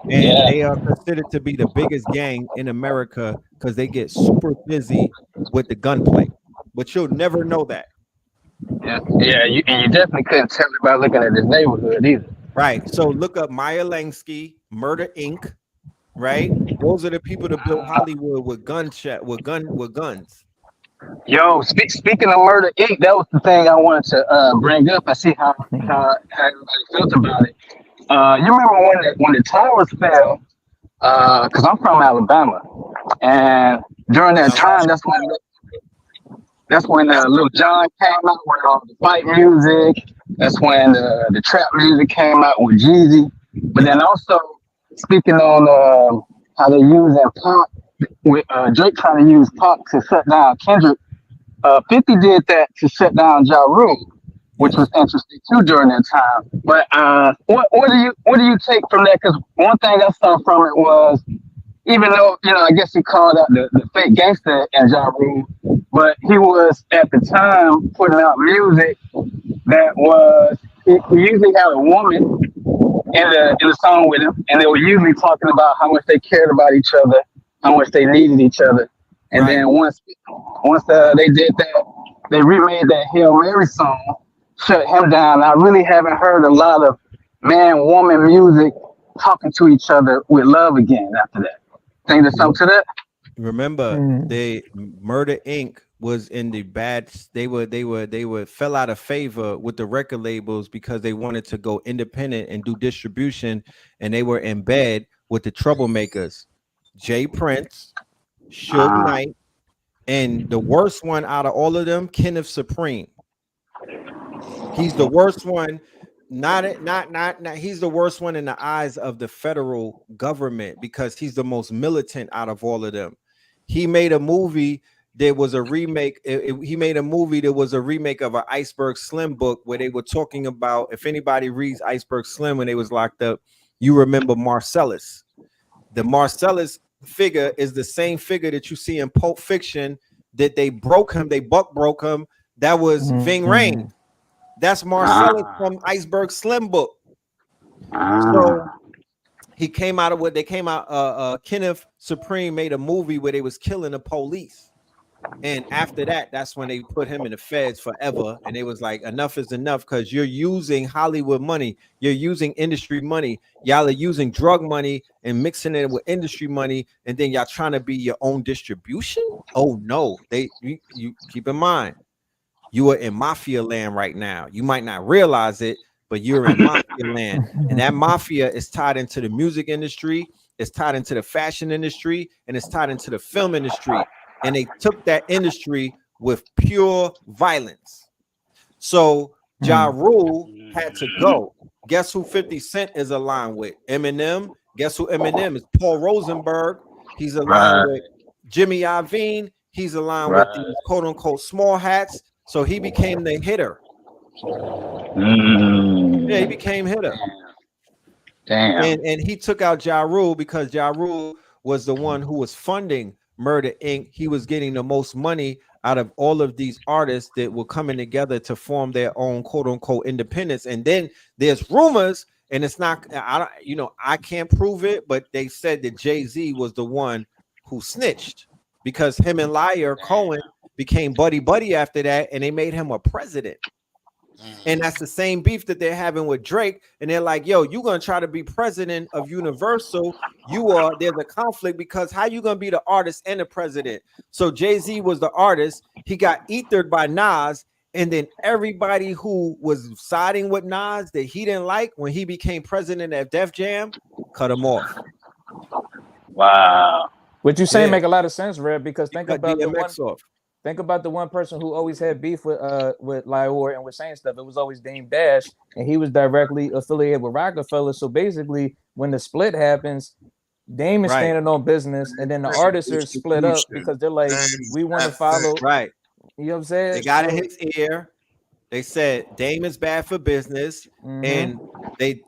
And they are considered to be the biggest gang in America because they get super busy with the gunplay. But you'll never know that. Yeah, you definitely couldn't tell it by looking at this neighborhood either. Right. So look up Meyer Lansky, Murder Inc. Right, those are the people that built Hollywood with guns. Yo, speaking of Murder Inc., that was the thing I wanted to bring up. I see how everybody felt about it. You remember when the towers fell? Because I'm from Alabama, and during that time, that's when Lil Jon came out with all the fight music. That's when the trap music came out with Jeezy. But then also speaking on how they using Pac with Drake trying to use Pac to shut down Kendrick. 50 did that to shut down Ja Rule, which was interesting too during that time. But what do you take from that? Because one thing I saw from it was, even though I guess he called out the fake gangster in Ja Rule, but he was at the time putting out music that was he usually had a woman in the song with him, and they were usually talking about how much they cared about each other, how much they needed each other. And then once they did that, they remade that Hail Mary song, shut him down. I really haven't heard a lot of man-woman music talking to each other with love again after that. Think there's something to that? Remember, they Murder Inc. was in the bad. They were fell out of favor with the record labels because they wanted to go independent and do distribution, and they were in bed with the troublemakers, Jay Prince, Suge Knight, and the worst one out of all of them, Kenneth Supreme. He's the worst one. Not he's the worst one in the eyes of the federal government because he's the most militant out of all of them. He made a movie. There was a remake. He made a movie that was a remake of an Iceberg Slim book where they were talking about, if anybody reads Iceberg Slim when they was locked up, you remember Marcellus. The Marcellus figure is the same figure that you see in Pulp Fiction that they broke him. They broke him. That was Ving Rhames. That's Marcellus from Iceberg Slim book. So he came out of what they came out. Kenneth Supreme made a movie where they was killing the police. And after that, that's when they put him in the feds forever. And it was like, enough is enough because you're using Hollywood money. You're using industry money. Y'all are using drug money and mixing it with industry money. And then y'all trying to be your own distribution. Oh, no. You keep in mind, you are in mafia land right now. You might not realize it, but you're in mafia land. And that mafia is tied into the music industry. It's tied into the fashion industry. And it's tied into the film industry. And they took that industry with pure violence. So Ja Rule had to go. Guess who 50 Cent is aligned with? Eminem. Guess who Eminem is? Paul Rosenberg. He's aligned with Jimmy Iovine. He's aligned with these quote unquote small hats. So he became the hitter. Yeah, he became hitter. Damn. And he took out Ja Rule because Ja Rule was the one who was funding Murder Inc. He was getting the most money out of all of these artists that were coming together to form their own quote unquote independence. And then there's rumors, and it's not, I can't prove it, but they said that Jay-Z was the one who snitched because him and Liar Cohen became buddy after that, and they made him a president. And that's the same beef that they're having with Drake. And they're like, yo, you're going to try to be president of Universal. There's a conflict because how you going to be the artist and the president? So Jay-Z was the artist. He got ethered by Nas. And then everybody who was siding with Nas that he didn't like when he became president of Def Jam, cut him off. Wow. What you saying make a lot of sense, Red, because think about the one person who always had beef with Lior and was saying stuff. It was always Dame Dash, and he was directly affiliated with Rockefeller. So basically, when the split happens, Dame is standing on business, and then the artists are split up because they're like, we want to follow. Right. You know what I'm saying? They got in his ear. They said Dame is bad for business, and they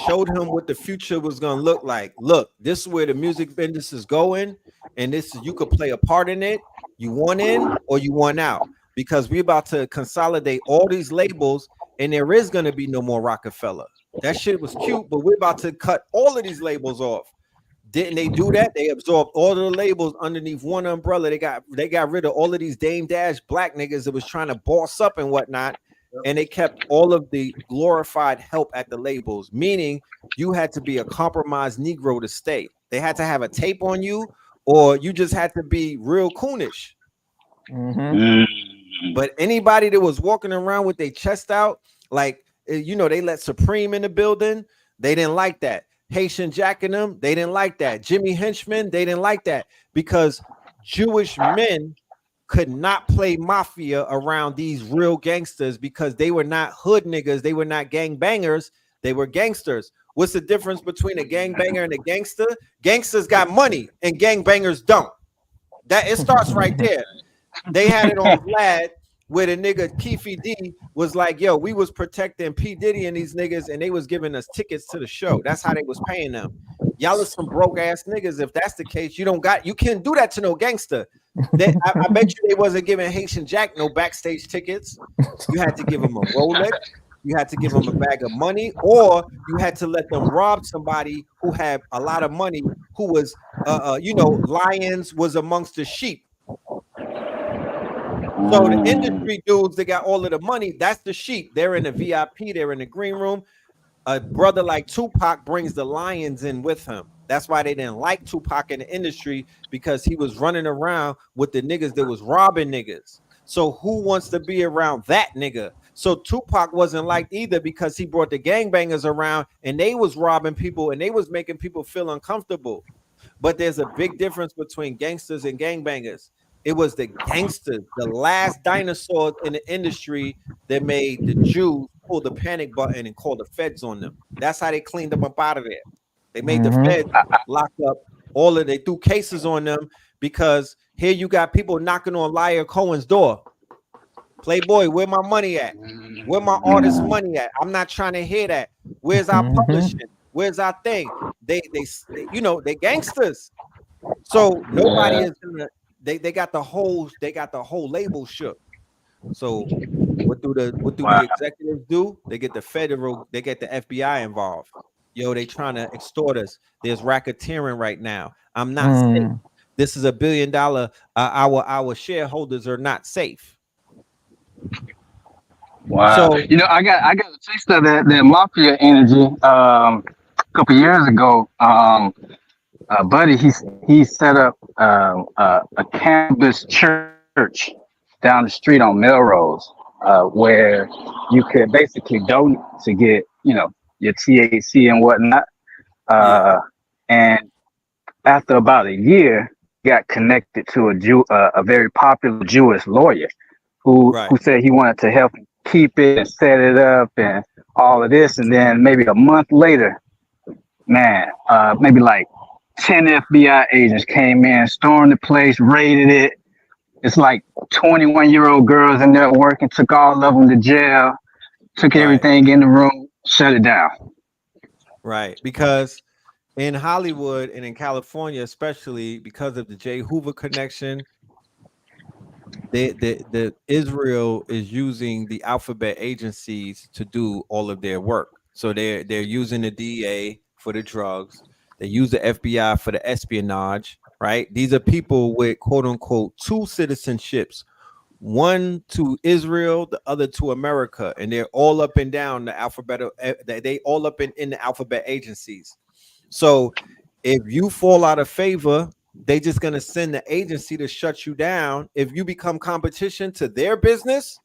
showed him what the future was going to look like. Look, this is where the music business is going, and you could play a part in it. You want in or you want out, because we're about to consolidate all these labels, and there is going to be no more Rockefeller. That shit was cute, but we're about to cut all of these labels off. Didn't they do that? They absorbed all of the labels underneath one umbrella. They got rid of all of these Dame Dash black niggas that was trying to boss up and whatnot. And they kept all of the glorified help at the labels, meaning you had to be a compromised Negro to stay. They had to have a tape on you, or you just had to be real coonish. But anybody that was walking around with their chest out, like, they let Supreme in the building, they didn't like that. Haitian Jack and them, they didn't like that. Jimmy Henchman, they didn't like that, because Jewish men could not play mafia around these real gangsters because they were not hood niggas. They were not gang bangers. They were gangsters. What's the difference between a gangbanger and a gangster? Gangsters got money and gangbangers don't. That it starts right there. They had it on Vlad where the nigga Keefy D was like, yo, we was protecting P. Diddy and these niggas, and they was giving us tickets to the show. That's how they was paying them. Y'all are some broke ass niggas. If that's the case, you can't do that to no gangster. I bet you they wasn't giving Haitian Jack no backstage tickets. You had to give him a Rolex. You had to give them a bag of money, or you had to let them rob somebody who had a lot of money, who was, lions was amongst the sheep. So the industry dudes that got all of the money, that's the sheep. They're in the VIP, they're in the green room. A brother like Tupac brings the lions in with him. That's why they didn't like Tupac in the industry, because he was running around with the niggas that was robbing niggas. So who wants to be around that nigga? So Tupac wasn't liked either, because he brought the gangbangers around and they was robbing people and they was making people feel uncomfortable. But there's a big difference between gangsters and gangbangers. It was the gangsters, the last dinosaurs in the industry that made the Jews pull the panic button and call the feds on them. That's how they cleaned them up out of there. They made the feds lock up they threw cases on them, because here you got people knocking on Liar Cohen's door. Playboy, where my money at? Where my artist money at? I'm not trying to hear that. Where's our publishing? Where's our thing? They gangsters. So nobody is gonna. They got the whole label shook. So what do the executives do? They get the FBI involved. Yo, they trying to extort us. There's racketeering right now. I'm not safe. This is $1 billion. Our shareholders are not safe. Wow. So I got a taste of that mafia energy a couple years ago. Buddy, he set up a cannabis church down the street on Melrose, where you could basically donate to get your THC and whatnot. And after about a year, got connected to a very popular Jewish lawyer who said he wanted to help him keep it and set it up and all of this. And then maybe a month later, maybe like 10 FBI agents came in, stormed the place, raided it. It's like 21-year-old girls in there working, took all of them to jail, took everything in the room, shut it down. Right. Because in Hollywood and in California, especially because of the J. Hoover connection, the Israel is using the alphabet agencies to do all of their work. So they're using the DEA for the drugs. They use the FBI for the espionage, right? These are people with quote unquote 2 citizenships, one to Israel, the other to America, and they're all up and down the alphabet. They all up in the alphabet agencies. So if you fall out of favor, they just gonna send the agency to shut you down. If you become competition to their business,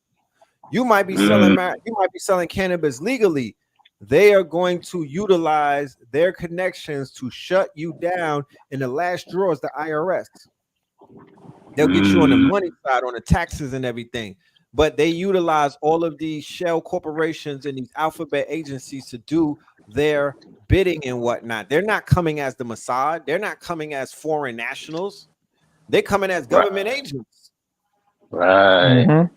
you might be selling cannabis legally. They are going to utilize their connections to shut you down. And the last draw is the IRS. They'll get you on the money side, on the taxes and everything. But they utilize all of these shell corporations and these alphabet agencies to do their bidding and whatnot. They're not coming as the Mossad. They're not coming as foreign nationals. They're coming as government agents. Right.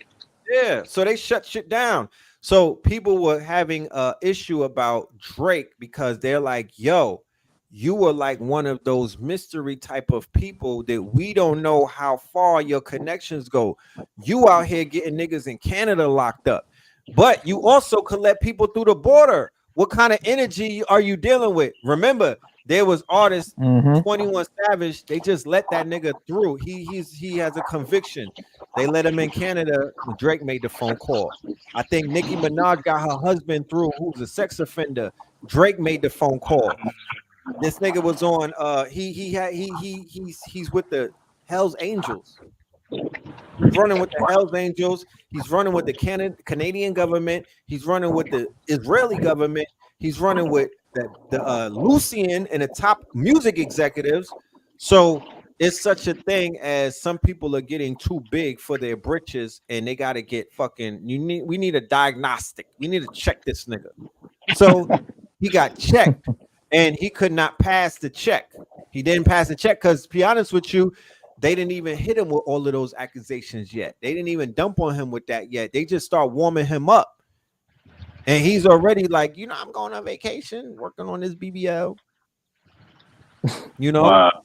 Yeah. So they shut shit down. So people were having an issue about Drake because they're like, yo, you were like one of those mystery type of people that we don't know how far your connections go. You out here getting niggas in Canada locked up, but you also could let people through the border. What kind of energy are you dealing with? Remember, there was artist 21 Savage. They just let that nigga through. He has a conviction. They let him in Canada. Drake made the phone call. I think Nicki Minaj got her husband through, who's a sex offender. Drake made the phone call. This nigga was on. He's with the Hell's Angels. He's running with the Hell's Angels. He's running with the Canadian government. He's running with the Israeli government. He's running with the Lucian and the top music executives. So it's such a thing as some people are getting too big for their britches, and they got to get fucking. We need a diagnostic. We need to check this nigga. So he got checked, and he could not pass the check. He didn't pass the check because, to be honest with you, they didn't even hit him with all of those accusations yet. They didn't even dump on him with that yet. They just start warming him up. And he's already like, I'm going on vacation, working on this BBL. Wow.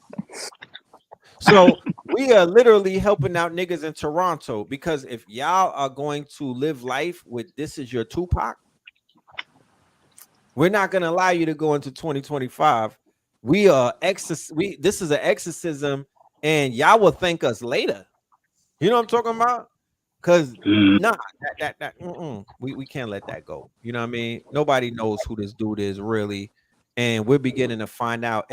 So we are literally helping out niggas in Toronto, because if y'all are going to live life with this is your Tupac, we're not going to allow you to go into 2025. This is an exorcism, and y'all will thank us later. You know what I'm talking about? Because we can't let that go. You know what I mean? Nobody knows who this dude is really, and we're beginning to find out.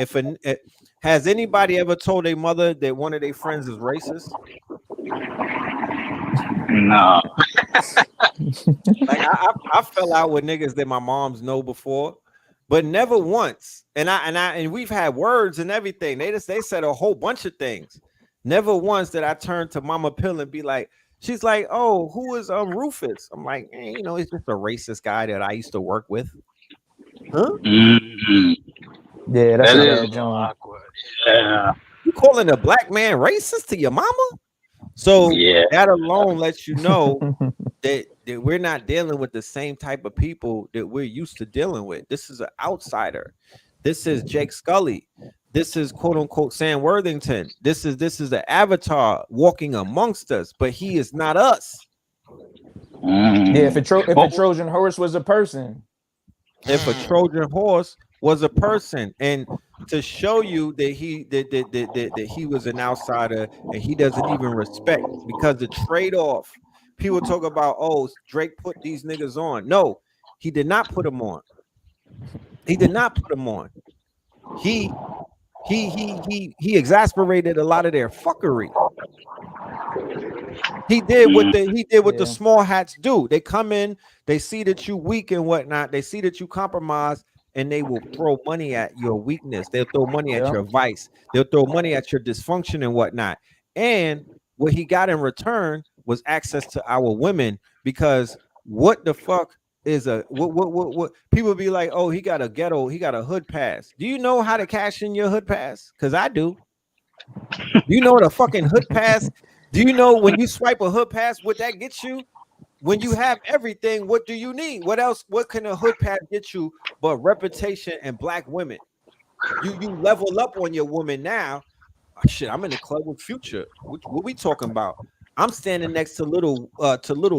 Has anybody ever told their mother that one of their friends is racist? No. Like I fell out with niggas that my moms know before, but never once. And we've had words and everything. They said a whole bunch of things. Never once did I turn to Mama Pill and be like, she's like, oh, who is Rufus? I'm like, it's just a racist guy that I used to work with. Huh? Mm-hmm. Yeah, that's That a is bad joint. awkward. Yeah. You calling a black man racist to your mama? So that alone lets you know that we're not dealing with the same type of people that we're used to dealing with. This is an outsider. This is Jake Scully. This is quote unquote Sam Worthington. This is an avatar walking amongst us, but he is not us. Mm-hmm. Yeah, if a Trojan horse was a person. If a Trojan horse was a person, and to show you that he was an outsider and he doesn't even respect, because the trade-off, people talk about, oh, Drake put these niggas on. No, he did not put them on. He did not put them on. He exasperated a lot of their fuckery. He did what the small hats do. They come in, they see that you weak and whatnot, they see that you compromise, and they will throw money at your weakness. They'll throw money at your vice. They'll throw money at your dysfunction and whatnot. And what he got in return was access to our women, because what the fuck is what people be like, oh, he got a hood pass. Do you know how to cash in your hood pass? Because I do. Do you know what a fucking hood pass? Do you know when you swipe a hood pass, what that gets you? When you have everything, what do you need? What else? What can a hood pass get you but reputation and black women? You level up on your woman now. Oh, shit, I'm in the club with Future. What we talking about? I'm standing next to little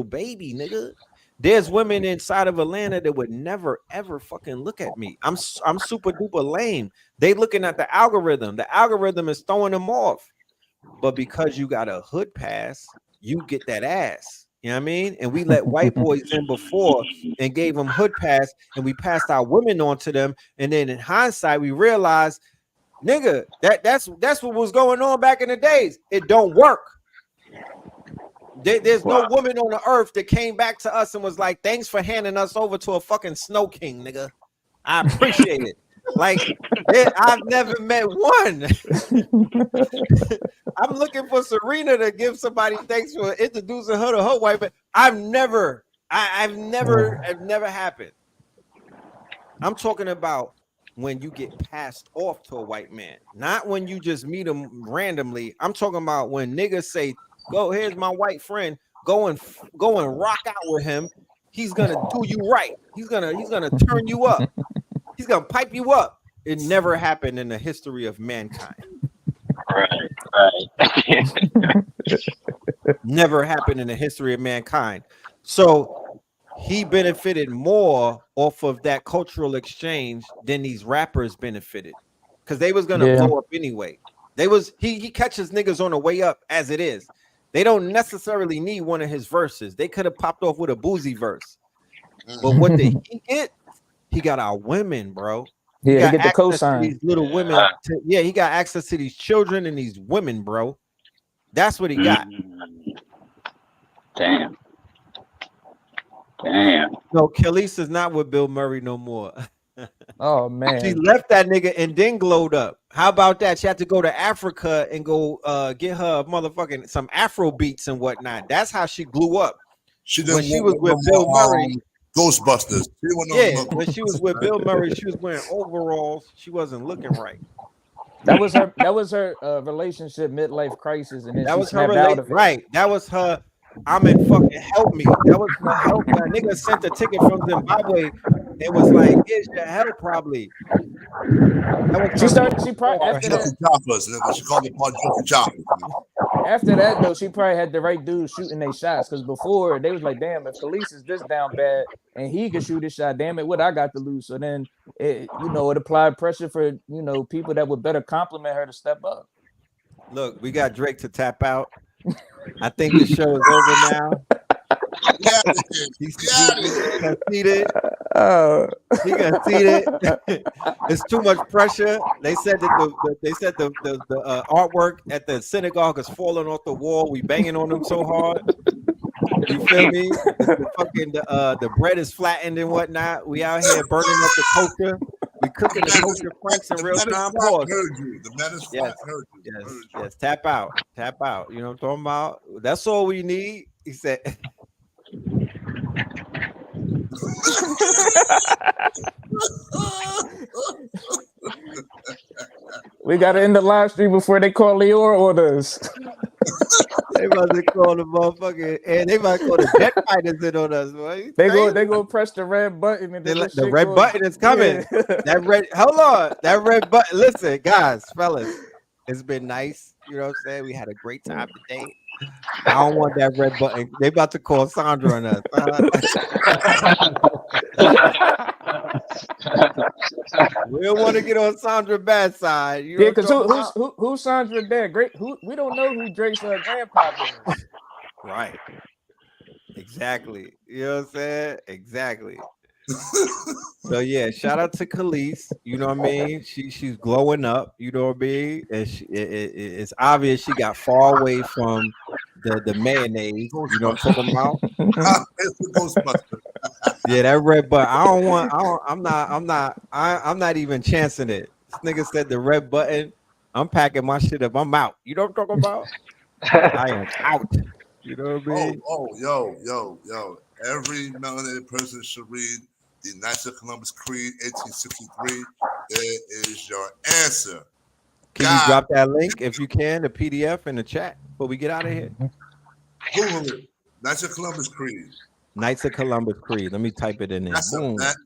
baby, nigga. There's women inside of Atlanta that would never ever fucking look at me. I'm super duper lame. They looking at the algorithm. The algorithm is throwing them off. But because you got a hood pass, you get that ass. You know what I mean? And we let white boys in before and gave them hood pass, and we passed our women on to them. And then in hindsight, we realized, nigga, that's what was going on back in the days. It don't work. There's no woman on the earth that came back to us and was like, thanks for handing us over to a fucking Snow King, nigga. I appreciate it. Like, I've never met one. I'm looking for Serena to give somebody thanks for introducing her to her wife, but I've never happened. I'm talking about when you get passed off to a white man, not when you just meet him randomly. I'm talking about when niggas say, go, here's my white friend, go and rock out with him. He's gonna do you right. He's gonna turn you up. He's gonna pipe you up. It never happened in the history of mankind. Right. Never happened in the history of mankind. So he benefited more off of that cultural exchange than these rappers benefited, because they was gonna blow up anyway. He catches niggas on the way up as it is. They don't necessarily need one of his verses. They could have popped off with a Boozy verse. But what did he get? He got our women, bro. Yeah, he get the cosign. These little women. He got access to these children and these women, bro. That's what he got. Damn. No, Khalees is not with Bill Murray no more. Oh man, she left that nigga and then glowed up. How about that? She had to go to Africa and go get her motherfucking some Afro beats and whatnot. That's how she blew up. She didn't when she was with Bill Murray. Ghostbusters. Yeah, when she was with Bill Murray, she was wearing overalls. She wasn't looking right. That was her. That was her relationship midlife crisis, and then That she was her snapped out of it. right. That was her. I'm in fucking help me. That was her help. That nigga sent a ticket from Zimbabwe. It was like, here's your help, probably. That was She started. She probably after that. She called it Jockey Choppers. After that, though, she probably had the right dude shooting their shots. Because before they was like, damn, if Khalees is this down bad and he could shoot his shot, damn it, what I got to lose? So then, it applied pressure for people that would better compliment her to step up. Look, we got Drake to tap out. I think the show is over now. He's conceded. He conceded. It's too much pressure. They said that the artwork at the synagogue is falling off the wall. We banging on them so hard. You feel me? The bread is flattened and whatnot. We out here burning up the kosher. We cooking the kosher franks in real time. Yes. Tap out. You know what I'm talking about? That's all we need. He said. We gotta end the live stream before they call Lior orders. They about to call the motherfucking, and they might call the jet fighters in on us, boy. They go press the red button, and the red button is coming. Yeah. That red button. Listen, guys, fellas, it's been nice. You know what I'm saying? We had a great time today. I don't want that red button. They about to call Sandra on us. We don't want to get on Sandra's bad side. Yeah, because who's Sandra dad? Great. We don't know who Drake's grandpapa is. Right. Exactly. You know what I'm saying? Exactly. So yeah, shout out to Khalees. You know what I mean? She's glowing up. You know what I mean? And it's obvious she got far away from the mayonnaise. You know what I'm talking about? It's the Ghostbuster. Yeah, that red button. I'm not even chancing it. This nigga said the red button. I'm packing my shit up. I'm out. You know what I'm talking about? I am out. You know what I mean? Yo. Every melanated person should read the Knights of Columbus Creed, 1863. There is your answer. Can you drop that link if you can, the PDF in the chat before we get out of here? Google it. Knights of Columbus Creed. Knights of Columbus Creed. Let me type it in there.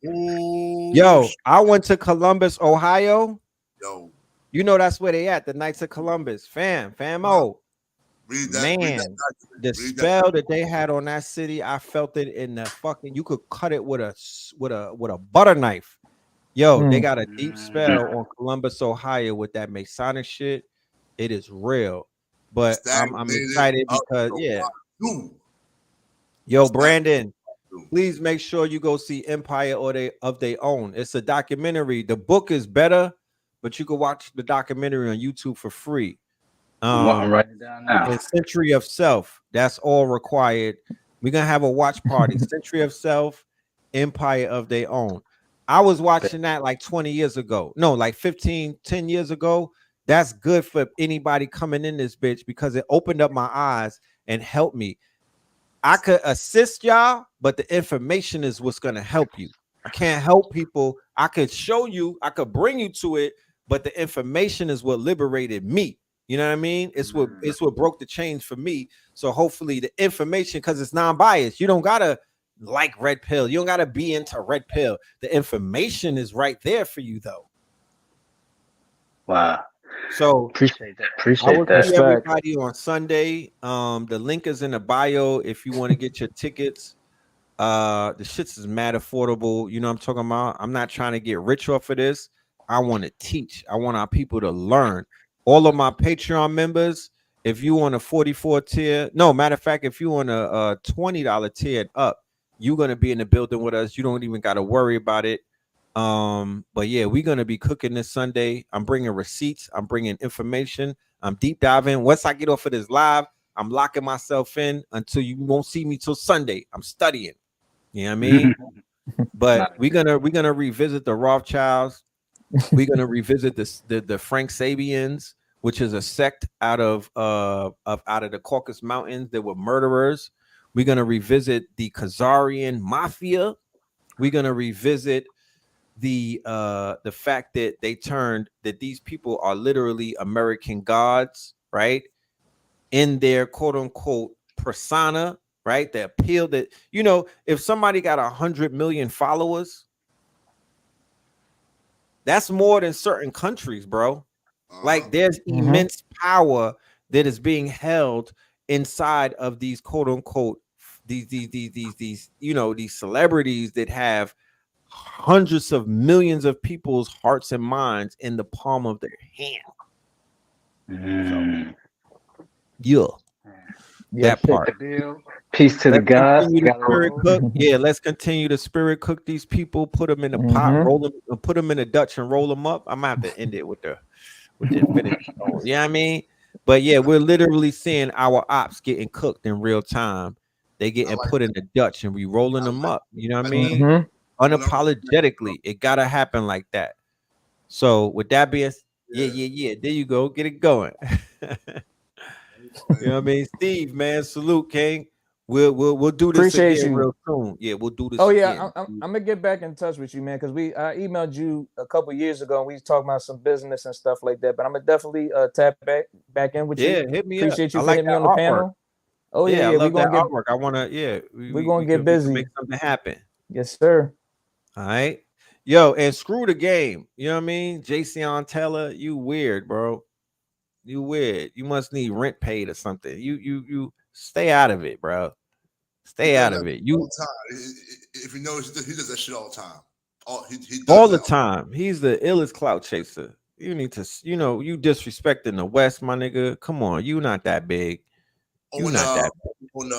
Yo, I went to Columbus, Ohio. Yo. You know that's where they at, the Knights of Columbus. Famo. The spell that they had on that city, I felt it in the fucking. You could cut it with a butter knife. Yo, they got a deep spell on Columbus, Ohio, with that Masonic shit. It is real, but I'm excited because Yo, Brandon, please make sure you go see Empire of Their Own. It's a documentary. The book is better, but you can watch the documentary on YouTube for free. I'm writing it down now. The Century of Self. That's all required. We're gonna have a watch party. Century of Self, Empire of Their Own. I was watching that like 20 years ago. No, like 10 years ago. That's good for anybody coming in this bitch because it opened up my eyes and helped me. I could assist y'all, but the information is what's gonna help you. I can't help people. I could show you, I could bring you to it, but the information is what liberated me. You know what I mean? It's what broke the chains for me. So hopefully the information, because it's non-biased, you don't gotta like red pill. You don't gotta be into red pill. The information is right there for you, though. Wow. So appreciate that. I will see everybody on Sunday. The link is in the bio if you want to get your tickets. The shits is mad affordable. You know what I'm talking about? I'm not trying to get rich off of this. I want to teach. I want our people to learn. All of my Patreon members, if you on a 44 tier, no, matter of fact, if you on a $20 tier and up, you're gonna be in the building with us. You don't even got to worry about it. But yeah, we're gonna be cooking this Sunday. I'm bringing receipts. I'm bringing information. I'm deep diving. Once I get off of this live, I'm locking myself in until you won't see me till Sunday. I'm studying. You know what I mean? But we're gonna revisit the Rothschilds. We're gonna revisit the Frank Sabians, which is a sect out of the Caucasus Mountains. They were murderers. We're gonna revisit the Khazarian mafia. We're gonna revisit the fact that that these people are literally American gods, right? In their quote unquote persona, right? The appeal that, you know, if somebody got 100 million followers, that's more than certain countries, bro. Like there's immense power that is being held inside of these quote unquote these you know, these celebrities that have hundreds of millions of people's hearts and minds in the palm of their hand. So, that part. Peace to the gods. Yeah, let's continue to spirit cook these people. Put them in a pot, roll them, put them in a Dutch, and roll them up. I'm gonna have to end it with the Infinity Stones. You know what I mean? But yeah, we're literally seeing our ops getting cooked in real time. They getting put in the Dutch, and we rolling them up. You know what I mean? Unapologetically, it gotta happen like that. So with that being, yeah, there you go, get it going. You know what I mean? Steve, man, salute, King. We'll do this again real soon. Yeah, we'll do this. Oh yeah, I'm gonna get back in touch with you, man, because I emailed you a couple years ago and we talked about some business and stuff like that. But I'm gonna definitely tap back in with you. Yeah, hit me. Appreciate up. you Like hitting me on the panel. Oh yeah, I love that artwork. I wanna, we're gonna get busy, make something happen. Yes, sir. All right, yo, and screw the game. You know what I mean? Jason Taylor, you weird, bro. You weird. You must need rent paid or something. You stay out of it, bro. Stay out of it. You if you know he does that shit all the time. All the time. He's the illest clout chaser. You need to, you know, you disrespecting the West, my nigga. Come on, you not that big. You not that big. On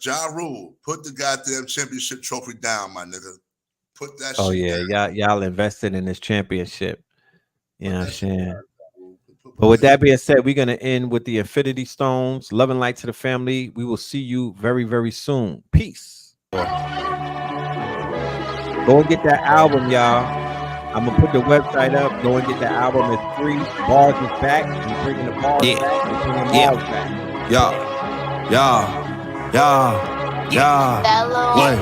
Ja Rule, put the goddamn championship trophy down, my nigga. Put that Oh shit yeah, y'all invested in this championship. You know what I'm saying? But with that being said, we're gonna end with the Infinity Stones. Love and light to the family. We will see you very, very soon. Peace. Go and get that album, y'all. I'm gonna put the website up. Go and get that album. It's free. Bars is back. We're bringing the bars back. We're bringing bars back. Wait.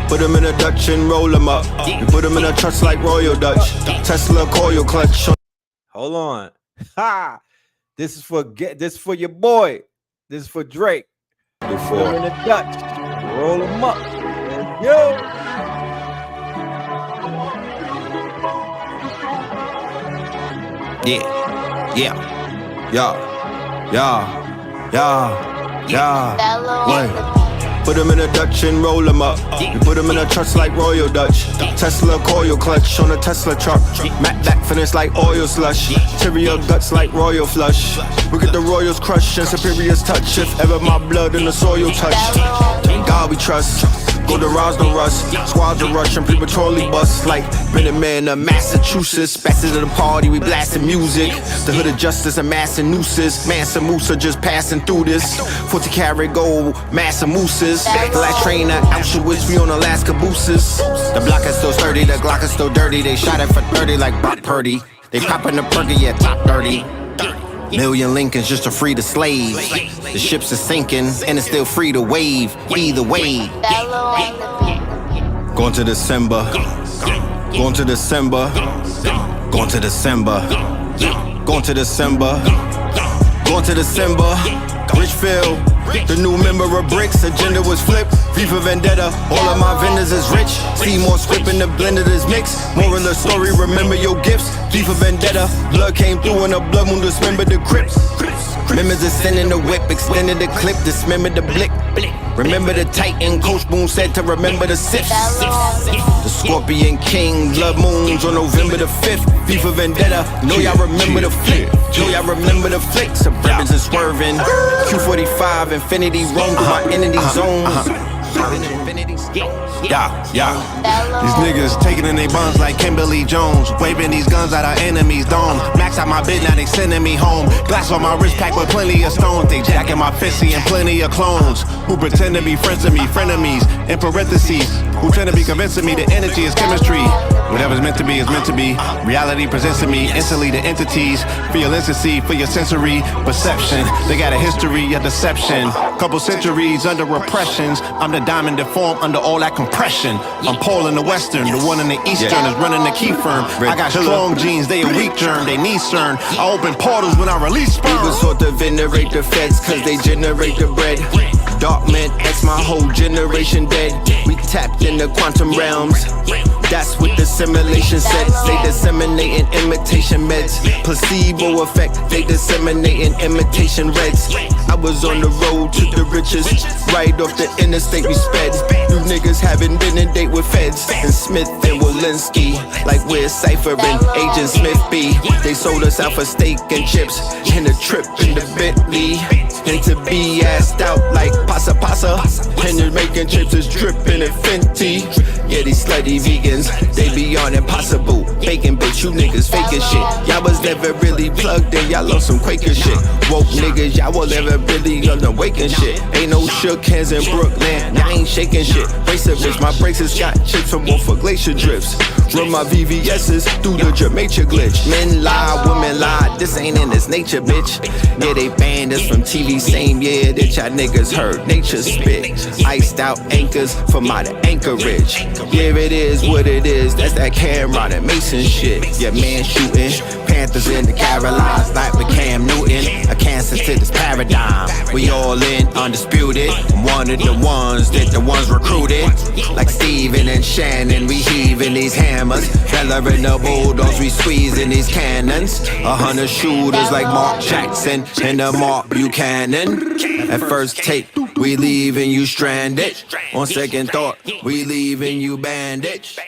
Put them in a Dutch and roll them up. You put them in a trust like Royal Dutch. Tesla coil clutch. Hold on. Ha! This is for your boy. This is for Drake. Before in the Dutch, roll them up. Yo. Wait. Put them in a Dutch and roll them up. You put them in a trust like Royal Dutch. Tesla coil clutch on a Tesla truck. Matte back finish like oil slush. Tyrion guts like royal flush. We get the royals crush and superiors touch. If ever my blood in the soil touch. God we trust. Go to Ross, no rust. Squads to rush and prematurely bust. Like Minutemen of Massachusetts. Back to the party, we blasting music. The hood of justice, amassing nooses. Mansa Musa just passing through this. 40 karat gold, massive mooses. The last train at Auschwitz, we on the last cabooses. The block is still sturdy, the Glock is still dirty. They shot it for 30 like Brock Purdy. They popping the perky, yeah, top 30. Million Lincolns just to free the slaves. The ships are sinking and it's still free to wave. Either way. Going to December. Going to December. Going to December. Going to December. Going to December. Richfield, the new member of Bricks, agenda was flipped. V for Vendetta, all of my vendors is rich. See more script in the blended is mixed. Moral of the story, remember your gifts. V for Vendetta, blood came through in a blood moon, dismember the Crips. Members ascending the whip, extended the clip, dismember the blick. Remember the Titan, Coach Boone said to remember the sips. The Scorpion King, blood moons on November the 5th. V for Vendetta, know y'all remember the flick. Know y'all remember the flick. Suburbans is swerving. Q45, Infinity roam through my entity zones. These niggas taking in they buns like Kimberly Jones. Waving these guns at our enemies' dome. Max out my bid, now they sending me home. Glass on my wrist packed with plenty of stones. They jacking my fist, and plenty of clones. Who pretend to be friends of me, frenemies. In parentheses, who tend to be convincing me the energy is chemistry. Whatever's meant to be is meant to be. Reality presents to me instantly the entities. For your lens to see, for your sensory perception. They got a history of deception. Couple centuries under repressions. I'm the diamond deformed under all that compression. I'm Paul in the Western, the one in the Eastern is running the key firm. I got strong genes, they a weak germ, they need CERN. I open portals when I release sperm. We was taught to venerate the feds cause they generate the bread. Dark man X, my whole generation dead. We tapped in the quantum realms. That's what the simulation said. They disseminating imitation meds. Placebo effect, they disseminating imitation reds. I was on the road to the riches. Right off the interstate we sped. You niggas haven't been in date with feds. And Smith and Walensky, like we're Cypher and Agent Smith B. They sold us out for steak and chips. And a trip in the Bentley. And to be assed out like Pasa Pasa. And you're making chips is dripping in Fenty. Yeah, these slutty vegans, they be on impossible. Bacon, bitch, you niggas faking shit. Y'all was never really plugged in, y'all on some Quaker shit. Woke niggas, y'all will never really on the waking shit. Ain't no shook hands in Brooklyn, I ain't shaking shit. Bracelet bitch, my braces got chips from off of glacier drifts. Run my VVS's through the Jamaica glitch. Men lie, women lie, this ain't in its nature, bitch. Yeah, they banned us from TV same year that y'all niggas heard nature spit. Iced out anchors from out of Anchorage. Yeah, it is what it is, that's that Cameron and Mason shit. Yeah, man shooting, Panthers in the Carolines, like with Cam Newton. A cancer to this paradigm, we all in, undisputed. I'm one of the ones that the ones recruited. Like Steven and Shannon, we heaving these hammers. Bella and the Bulldogs, we squeezing these cannons. 100 shooters like Mark Jackson and the Mark Buchanan. At first take, we leaving you stranded. On second thought, we leaving you bandaged.